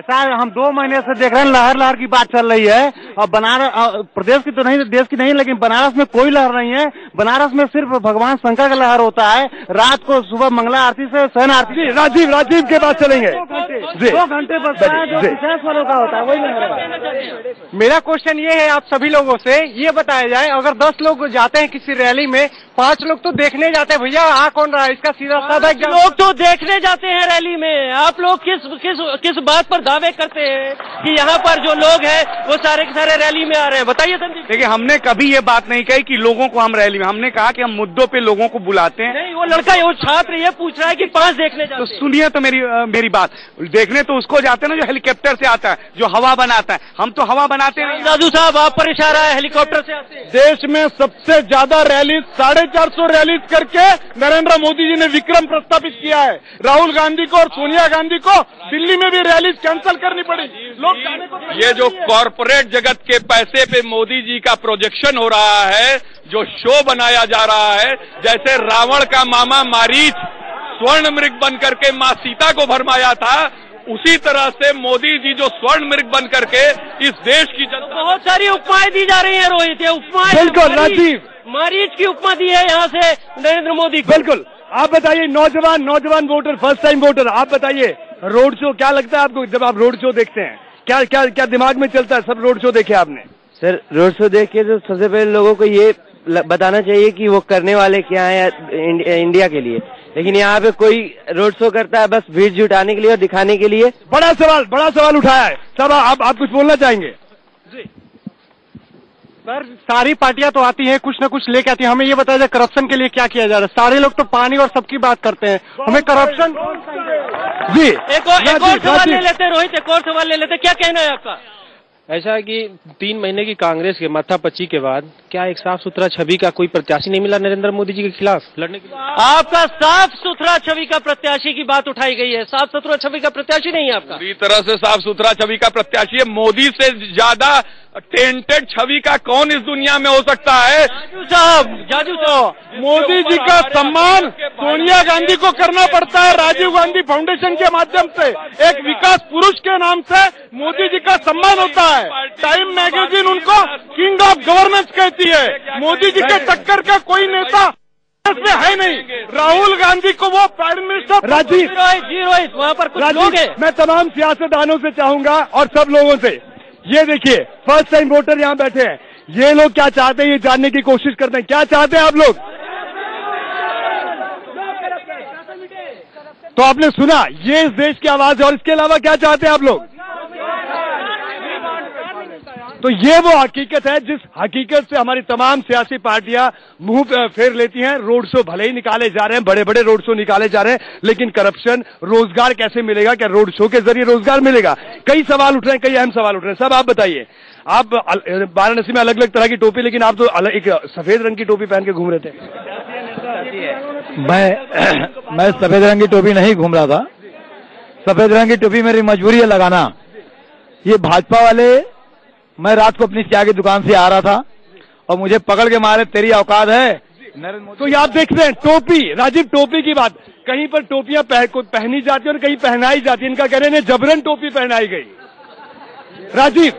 सर हम 2 महीने से देख रहे हैं लहर की बात चल रही है और बनारस प्रदेश की तो नहीं, देश की नहीं, लेकिन बनारस में कोई लहर नहीं है। बनारस में सिर्फ भगवान शंकर का लहर होता है, रात को सुबह मंगला आरती से सहन आरती। राजीव के पास चलेंगे। 2 घंटे बचता है जो 50 वालों का होता है, वही लहर। मेरा क्वेश्चन ये है आप सभी लोगों से, ये बताया जाए अगर 10 लोग जाते हैं किसी रैली में, 5 लोग तो देखने जाते हैं, भैया आ कौन रहा है, इसका सीधा साधा लोग तो देखने जाते हैं रैली में। आप लोग किस बात पर दावे करते हैं कि यहाँ पर जो लोग हैं वो सारे के सारे रैली में आ रहे हैं? बताइए संदीप। देखिए हमने कभी ये बात नहीं कही कि लोगों को हम रैली में, हमने कहा कि हम मुद्दों पे लोगों को बुलाते हैं। नहीं, वो लड़का वो छात्र ये पूछ रहा है कि 5 देखने जाते हैं। तो सुनिए तो मेरी बात, देखने तो उसको जाते हैं ना जो हेलीकॉप्टर से आता है, जो हवा बनाता है। हम तो हवा बनाते हैं। जादू साहब आप पर इशारा है, हेलीकॉप्टर से आते हैं। देश में सबसे ज्यादा रैली 450 रैली करके नरेंद्र मोदी जी ने विक्रम प्रस्थापित किया है। राहुल गांधी को और सोनिया गांधी को दिल्ली में भी रैली कैंसिल करनी पड़ी। लोग जाने को ये जो कॉरपोरेट जगत के पैसे पे मोदी जी का प्रोजेक्शन हो रहा है, जो शो बनाया जा रहा है, जैसे रावण का मामा मारीच स्वर्ण मृग बन करके माँ सीता को भरमाया था, उसी तरह से मोदी जी जो स्वर्ण मृग बन करके इस देश की जनता। बहुत सारी उपमाएं दी जा रही है रोहित, ये उपमाएं बिल्कुल राजीव मारीच की उपमा दी है यहाँ से नरेंद्र मोदी को। बिल्कुल। आप बताइए नौजवान वोटर, फर्स्ट टाइम वोटर, आप बताइए रोड शो क्या लगता है आपको? जब आप रोड शो देखते हैं क्या दिमाग में चलता है? सब रोड शो देखे आपने? सर रोड शो देख के तो सबसे पहले लोगों को ये बताना चाहिए कि वो करने वाले क्या है इंडिया के लिए, लेकिन यहाँ पे कोई रोड शो करता है बस भीड़ जुटाने के लिए और दिखाने के लिए। बड़ा सवाल उठाया है। सब आप कुछ बोलना चाहेंगे? सर सारी पार्टियां तो आती हैं, कुछ ना कुछ लेके आती हैं। हमें ये बताया जाए करप्शन के लिए क्या किया जा रहा है। सारे लोग तो पानी और सबकी बात करते हैं, हमें करप्शन। जी एक और सवाल ले लेते हैं रोहित, एक और सवाल ले लेते हैं, क्या कहना है आपका? ऐसा है कि 3 महीने की कांग्रेस के माथापच्ची के बाद क्या एक साफ सुथरा छवि का कोई प्रत्याशी नहीं मिला नरेंद्र मोदी जी के खिलाफ लड़ने के लिए? आपका साफ सुथरा छवि का प्रत्याशी की बात उठाई गई है, साफ सुथरा छवि का प्रत्याशी नहीं है आपका? पूरी तरह से साफ सुथरा छवि का प्रत्याशी है। मोदी से ज्यादा टेंटेड छवि का कौन इस दुनिया में हो सकता है? जाजू साहब, मोदी जी का सम्मान सोनिया गांधी को करना पड़ता है। राजीव गांधी फाउंडेशन के माध्यम से एक विकास पुरुष के नाम से मोदी जी का सम्मान होता है। टाइम मैगजीन उनको किंग ऑफ गवर्नेंस कहती है। मोदी जी के टक्कर का कोई नेता में है नहीं। राहुल गांधी को वो प्राइम मिनिस्टर राजीव रोहित वहाँ पर कुछ लोग हैं। मैं तमाम सियासतदानों से चाहूंगा और सब लोगों से, ये देखिए फर्स्ट टाइम वोटर यहाँ बैठे हैं, ये लोग क्या चाहते हैं ये जानने की कोशिश करते हैं। क्या चाहते हैं आप लोग? तो आपने सुना, ये इस देश की आवाज है। और इसके अलावा क्या चाहते हैं आप लोग? तो ये वो हकीकत है जिस हकीकत से हमारी तमाम सियासी पार्टियां मुंह फेर लेती हैं। रोड शो भले ही निकाले जा रहे हैं, बड़े बड़े रोड शो निकाले जा रहे हैं, लेकिन करप्शन, रोजगार कैसे मिलेगा? क्या रोड शो के जरिए रोजगार मिलेगा? कई सवाल उठ रहे हैं, कई अहम सवाल उठ रहे हैं। सब आप बताइए। आप वाराणसी में अलग अलग तरह की टोपी, लेकिन आप तो अलग एक सफेद रंग की टोपी पहन के घूम रहे थे। मैं सफेद रंग की टोपी नहीं घूम रहा था। सफेद रंग की टोपी मेरी मजबूरी है लगाना। ये भाजपा वाले, मैं रात को अपनी चाय की दुकान से आ रहा था और मुझे पकड़ के मारे तेरी औकात है। तो ये आप देख रहे हैं टोपी, राजीव टोपी की बात, कहीं पर टोपियां पहनी जाती है और कहीं पहनाई जाती है। इनका कह रहे हैं जबरन टोपी पहनाई गई। राजीव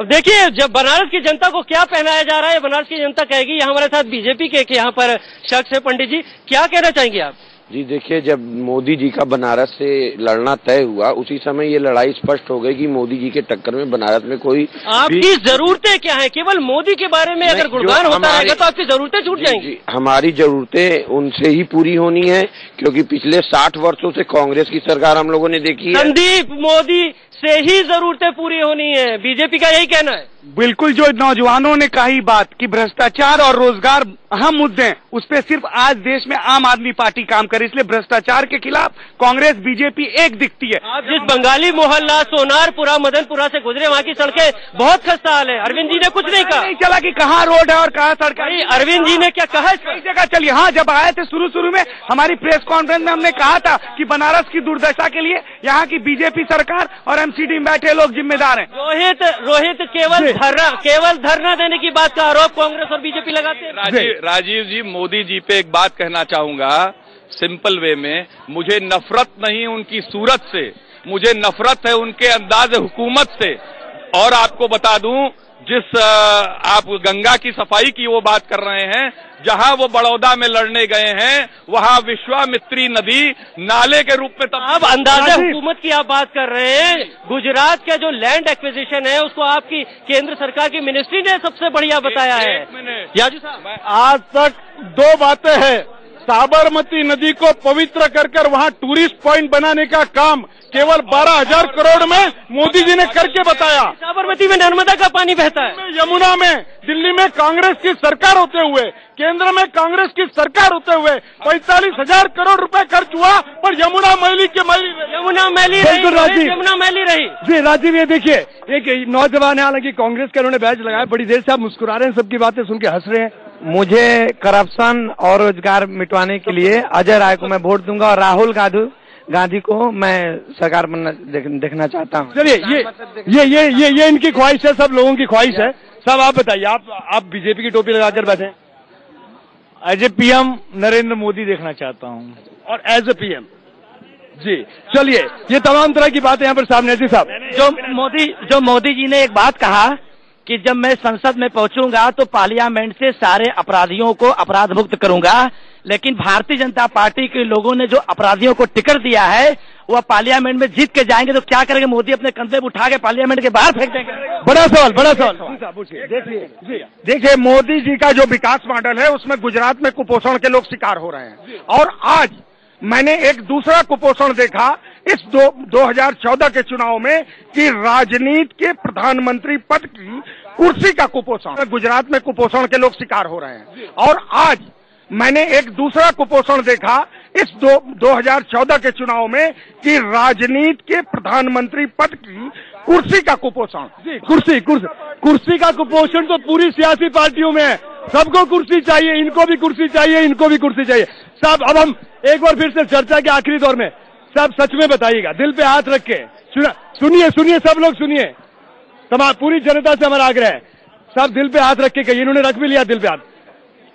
देखिए, जब बनारस की जनता को क्या पहनाया जा रहा है, बनारस की जनता कहेगी। हमारे साथ बीजेपी के यहाँ पर शख्स है, पंडित जी क्या कहना चाहेंगे आप? जी देखिए, जब मोदी जी का बनारस से लड़ना तय हुआ उसी समय ये लड़ाई स्पष्ट हो गई कि मोदी जी के टक्कर में बनारस में कोई आपकी जरूरतें क्या है? केवल मोदी के बारे में अगर गुणगान होता रहेगा तो आपकी जरूरतें छूट जाएंगी। हमारी जरूरतें उनसे ही पूरी होनी है, क्योंकि पिछले 60 वर्षों से कांग्रेस की सरकार हम लोगों ने देखी है। संदीप, मोदी से ही जरूरतें पूरी होनी है, बीजेपी का यही कहना है। बिल्कुल, जो नौजवानों ने कही बात कि भ्रष्टाचार और रोजगार अहम मुद्दे हैं, उस पर सिर्फ आज देश में आम आदमी पार्टी काम करे। इसलिए भ्रष्टाचार के खिलाफ कांग्रेस बीजेपी एक दिखती है। आप जिस बंगाली मोहल्ला, सोनारपुरा, मदनपुरा से गुजरे, वहाँ की सड़कें बहुत खस्ता हाल है। अरविंद जी ने कुछ नहीं कहा, नहीं चला कि कहाँ रोड है और कहाँ सड़क है। अरविंद जी ने क्या कहा? कई जगह चलिए। हाँ, जब आए थे शुरू में हमारी प्रेस कॉन्फ्रेंस में हमने कहा था कि बनारस की दुर्दशा के लिए यहाँ की बीजेपी सरकार और एमसीडी में बैठे लोग जिम्मेदार हैं। रोहित केवल धरना देने की बात का आरोप कांग्रेस और बीजेपी लगाते हैं। राजीव जी, मोदी जी पे एक बात कहना चाहूंगा सिंपल वे में। मुझे नफरत नहीं उनकी सूरत से, मुझे नफरत है उनके अंदाज हुकूमत से। और आपको बता दूं, जिस आप गंगा की सफाई की वो बात कर रहे हैं, जहां वो बड़ौदा में लड़ने गए हैं वहां विश्वामित्री नदी नाले के रूप में अब अंदाजा हुकूमत की आप बात कर रहे हैं। गुजरात का जो लैंड एक्विजिशन है उसको आपकी केंद्र सरकार की मिनिस्ट्री ने सबसे बढ़िया बताया है। याजू साहब, आज तक 2 बातें हैं। साबरमती नदी को पवित्र कर वहाँ टूरिस्ट पॉइंट बनाने का काम केवल 12,000 करोड़ में मोदी जी ने करके बताया। साबरमती में नर्मदा का पानी बहता है, यमुना में, दिल्ली में कांग्रेस की सरकार होते हुए, केंद्र में कांग्रेस की सरकार होते हुए 45,000 करोड़ रुपए खर्च हुआ, पर यमुना मैली रही। जी राजीव, ये देखिए, एक नौजवान है, हालांकि कांग्रेस के उन्होंने बैच लगाया, बड़ी देर से आप मुस्कुरा रहे हैं, सबकी बातें सुन के हंस रहे हैं। मुझे करप्शन और रोजगार मिटवाने के लिए अजय राय को मैं वोट दूंगा और राहुल गांधी को मैं सरकार बनना देखना चाहता हूँ। चलिए, ये इनकी ख्वाहिश है, सब लोगों की ख्वाहिश है। सब आप बताइए, आप बीजेपी की टोपी लगाकर बैठे। As a PM Narendra Modi देखना चाहता हूँ। और एज ए पीएम जी, चलिए, ये तमाम तरह की बातें यहाँ पर सामने। जी साहब, जो मोदी जी ने एक बात कहा कि जब मैं संसद में पहुंचूंगा तो पार्लियामेंट से सारे अपराधियों को अपराध मुक्त करूंगा, लेकिन भारतीय जनता पार्टी के लोगों ने जो अपराधियों को टिकट दिया है वो पार्लियामेंट में जीत के जाएंगे तो क्या करेंगे? मोदी अपने कंधे पे उठा के पार्लियामेंट के बाहर फेंक देंगे। बड़ा सवाल। देखिए, मोदी जी का जो विकास मॉडल है उसमें गुजरात में कुपोषण के लोग शिकार हो रहे हैं, और आज मैंने एक दूसरा कुपोषण देखा इस 2014 के चुनाव में कि राजनीति के प्रधानमंत्री पद की कुर्सी का कुपोषण, गुजरात में कुपोषण के लोग शिकार हो रहे हैं। और आज मैंने एक दूसरा कुपोषण देखा इस 2014 के चुनाव में कि राजनीति के प्रधानमंत्री पद की कुर्सी का कुपोषण। कुर्सी का कुपोषण तो पूरी सियासी पार्टियों में है। सबको कुर्सी चाहिए, इनको भी कुर्सी चाहिए, इनको भी कुर्सी चाहिए। सब अब हम एक बार फिर से चर्चा के आखिरी दौर में सब सच में बताइएगा, दिल पे हाथ रख के सुनिए, सब लोग सुनिए, तमाम पूरी जनता से हमारा आग्रह है, सब दिल पे हाथ रख के कहिए। इन्होंने रख भी लिया दिल पे हाथ।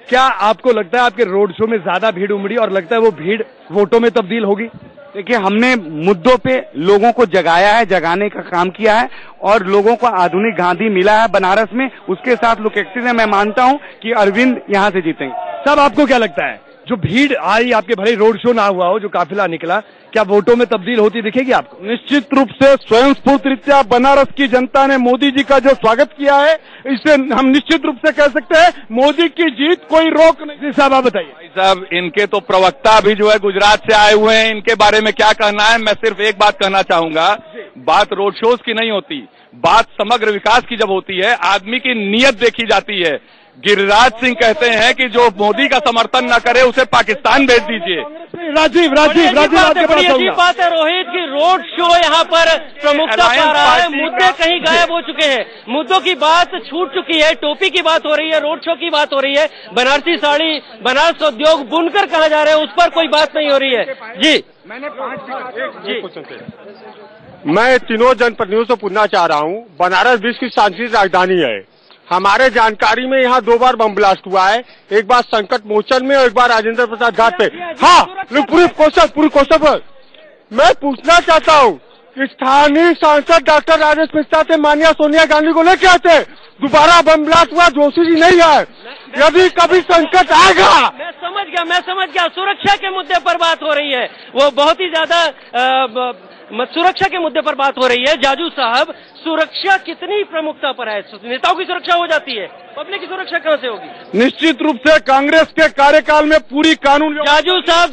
क्या आपको लगता है आपके रोड शो में ज्यादा भीड़ उमड़ी और लगता है वो भीड़ वोटों में तब्दील होगी? देखिए, हमने मुद्दों पे लोगों को जगाया है, जगाने का काम किया है और लोगों को आधुनिक गांधी मिला है बनारस में। उसके साथ लोकेलिटी से मैं मानता हूं कि अरविंद यहां से जीतेंगे। साहब, आपको क्या लगता है जो भीड़ आई, आपके भले रोड शो ना हुआ हो, जो काफिला निकला, क्या वोटों में तब्दील होती दिखेगी आपको? निश्चित रूप से स्वयं स्फूर्त रीत्या बनारस की जनता ने मोदी जी का जो स्वागत किया है, इससे हम निश्चित रूप से कह सकते हैं मोदी की जीत कोई रोक नहीं। साहब, आप बताइए। भाई साहब, इनके तो प्रवक्ता भी जो है गुजरात से आए हुए हैं, इनके बारे में क्या कहना है? मैं सिर्फ एक बात कहना चाहूंगा, बात रोड शोज की नहीं होती, बात समग्र विकास की जब होती है, आदमी की नीयत देखी जाती है। गिरिराज सिंह कहते हैं कि जो मोदी का समर्थन न करे उसे पाकिस्तान भेज दीजिए। राजीव बड़ी अजीब बात है रोहित की रोड शो यहाँ पर प्रमुखता पा रहा है, मुद्दे कहीं गायब हो चुके हैं, मुद्दों की बात छूट चुकी है, टोपी की बात हो रही है, रोड शो की बात हो रही है, बनारसी साड़ी, बनारस उद्योग बुनकर कहा जा रहे हैं, उस पर कोई बात नहीं हो रही है। जी, मैं तीनों जनप्रतिनिधियों से पूछना चाह रहा हूँ, बनारस विश्व की सांस्कृतिक राजधानी है। हमारे जानकारी में यहाँ 2 बार बम ब्लास्ट हुआ है, एक बार संकट मोचन में और एक बार राजेंद्र प्रसाद घाट पे। हाँ, पूरी क्वेश्चन पर मैं पूछना चाहता हूँ कि स्थानीय सांसद डॉक्टर राजेश मिश्रा से माननीय सोनिया गांधी को लेके आते, दोबारा बम ब्लास्ट हुआ, जोशी जी नहीं है, यदि कभी संकट आएगा। मैं समझ गया, सुरक्षा के मुद्दे पर बात हो रही है, वो बहुत ही ज्यादा सुरक्षा के मुद्दे पर बात हो रही है। जाजू साहब, सुरक्षा कितनी प्रमुखता पर है? नेताओं की सुरक्षा हो जाती है, पब्लिक की सुरक्षा कहां से होगी? निश्चित रूप से कांग्रेस के कार्यकाल में पूरी कानून। जाजू साहब,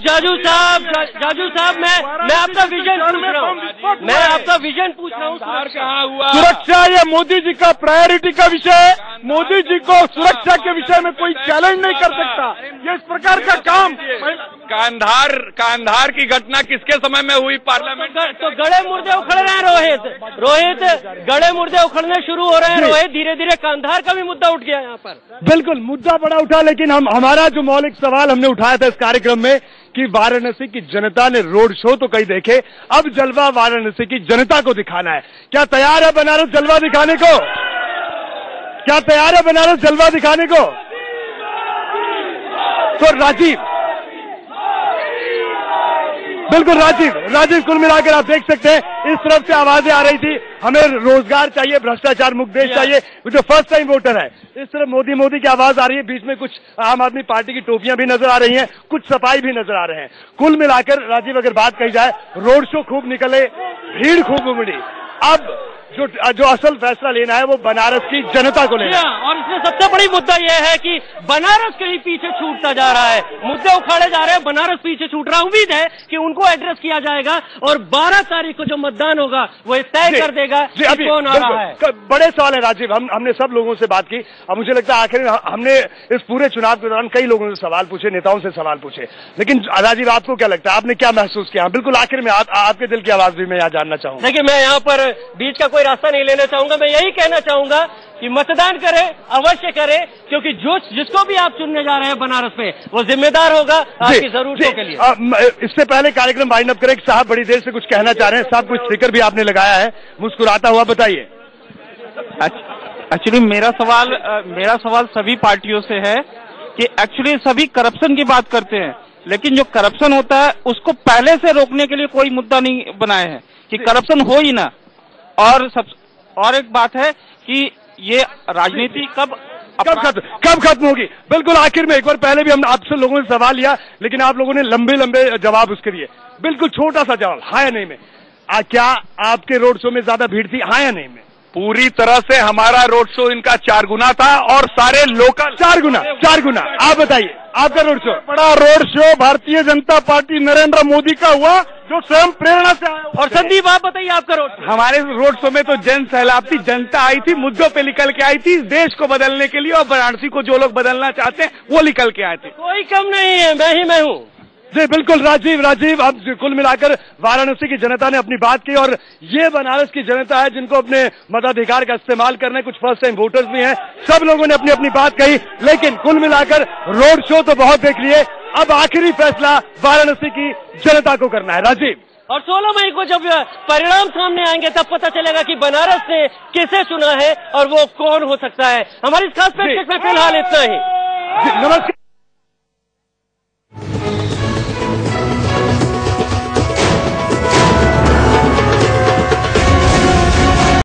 मैं आपका विजन पूछ रहा हूँ, सुरक्षा ये मोदी जी का प्रायोरिटी का विषय है। मोदी जी को सुरक्षा के विषय में कोई चैलेंज नहीं कर सकता। ये इस प्रकार का काम। कांधार की घटना किसके समय में हुई? पार्लियामेंट। तो गड़े मुर्दे उखड़ रहे हैं रोहित, गड़े मुर्दे उखड़ने शुरू हो रहे हैं रोहित, धीरे धीरे कांधार का भी मुद्दा उठ गया यहाँ पर। बिल्कुल, मुद्दा बड़ा उठा, लेकिन हमारा जो मौलिक सवाल हमने उठाया था इस कार्यक्रम में कि वाराणसी की जनता ने रोड शो तो कई देखे, अब जलवा वाराणसी की जनता को दिखाना है। क्या तैयार है बनारस जलवा दिखाने को? क्या तैयार है बनारस जलवा दिखाने को? तो राजीव, बिल्कुल राजीव, कुल मिलाकर आप देख सकते हैं इस तरफ से आवाजें आ रही थी, हमें रोजगार चाहिए, भ्रष्टाचार मुक्त देश चाहिए, जो फर्स्ट टाइम वोटर है। इस तरफ मोदी की आवाज आ रही है, बीच में कुछ आम आदमी पार्टी की टोपियां भी नजर आ रही हैं, कुछ सफाई भी नजर आ रहे हैं। कुल मिलाकर राजीव, अगर बात कही जाए, रोड शो खूब निकले, भीड़ खूब उमड़ी। अब जो असल फैसला लेना है वो बनारस की जनता को लेना है। और इसमें सबसे बड़ी मुद्दा यह है कि बनारस कहीं पीछे छूटता जा रहा है, मुद्दे उखाड़े जा रहे हैं, बनारस पीछे छूट रहा है। उम्मीद है कि उनको एड्रेस किया जाएगा और 12 तारीख को जो मतदान होगा वो तय कर देगा कि कौन आ रहा है। बड़े सवाल है राजीव, हमने सब लोगों से बात की। अब मुझे लगता है आखिर में हमने इस पूरे चुनाव के दौरान कई लोगों से सवाल पूछे, नेताओं से सवाल पूछे, लेकिन राजीव आपको क्या लगता है, आपने क्या महसूस किया? बिल्कुल आखिर में आपके दिल की आवाज भी मैं यहाँ जानना चाहूंगा। देखिए, मैं यहाँ पर बीच का कोई रास्ता नहीं लेना चाहूंगा, मैं यही कहना चाहूंगा कि मतदान करें, अवश्य करें, क्योंकि जिसको भी आप चुनने जा रहे हैं बनारस में, वो जिम्मेदार होगा आपकी जरूरतों के लिए। इससे पहले कार्यक्रम वाइंड अप करें, साहब बड़ी देर से कुछ कहना चाह रहे हैं, साहब कुछ स्पीकर भी आपने लगाया है मुस्कुराता हुआ, बताइए। एक्चुअली मेरा सवाल सभी पार्टियों से है कि एक्चुअली सभी करप्शन की बात करते हैं, लेकिन जो करप्शन होता है उसको पहले से रोकने के लिए कोई मुद्दा नहीं बनाए हैं कि करप्शन हो ही ना। और एक बात है कि ये राजनीति कब खत्म होगी? बिल्कुल आखिर में, एक बार पहले भी हम आपसे लोगों से सवाल लिया, लेकिन आप लोगों ने लंबे जवाब उसके लिए, बिल्कुल छोटा सा जवाब, हाँ या नहीं में। क्या आपके रोड शो में ज्यादा भीड़ थी, हाँ या नहीं में? पूरी तरह से हमारा रोड शो इनका 4 गुना था और सारे लोकल 4 गुना। आप बताइए, आपका रोड शो? बड़ा road show Bharatiya Janata party Narendra Modi का हुआ, जो स्वयं प्रेरणा से आया। और संदीप आप बताइए आपका रोड? हमारे रोड शो में तो जन सैलाब थी, जनता आई थी, मुद्दों पे निकल के आई थी, इस देश को बदलने के लिए, और वाराणसी को जो लोग बदलना चाहते हैं वो निकल के आए थे। कोई कम नहीं है, मैं हूँ। जी बिल्कुल राजीव, अब कुल मिलाकर वाराणसी की जनता ने अपनी बात की, और ये बनारस की जनता है जिनको अपने मताधिकार का इस्तेमाल करना है। कुछ फर्स्ट टाइम वोटर्स भी हैं, सब लोगों ने अपनी अपनी बात कही, लेकिन कुल मिलाकर रोड शो तो बहुत देख लिए। अब आखिरी फैसला वाराणसी की जनता को करना है। राजीव, और 16 मई को जब परिणाम सामने आएंगे तब पता चलेगा कि बनारस ने किसे चुना है और वो कौन हो सकता है। हमारी इस खास पेशकश में फिलहाल इतना ही। नमस्कार।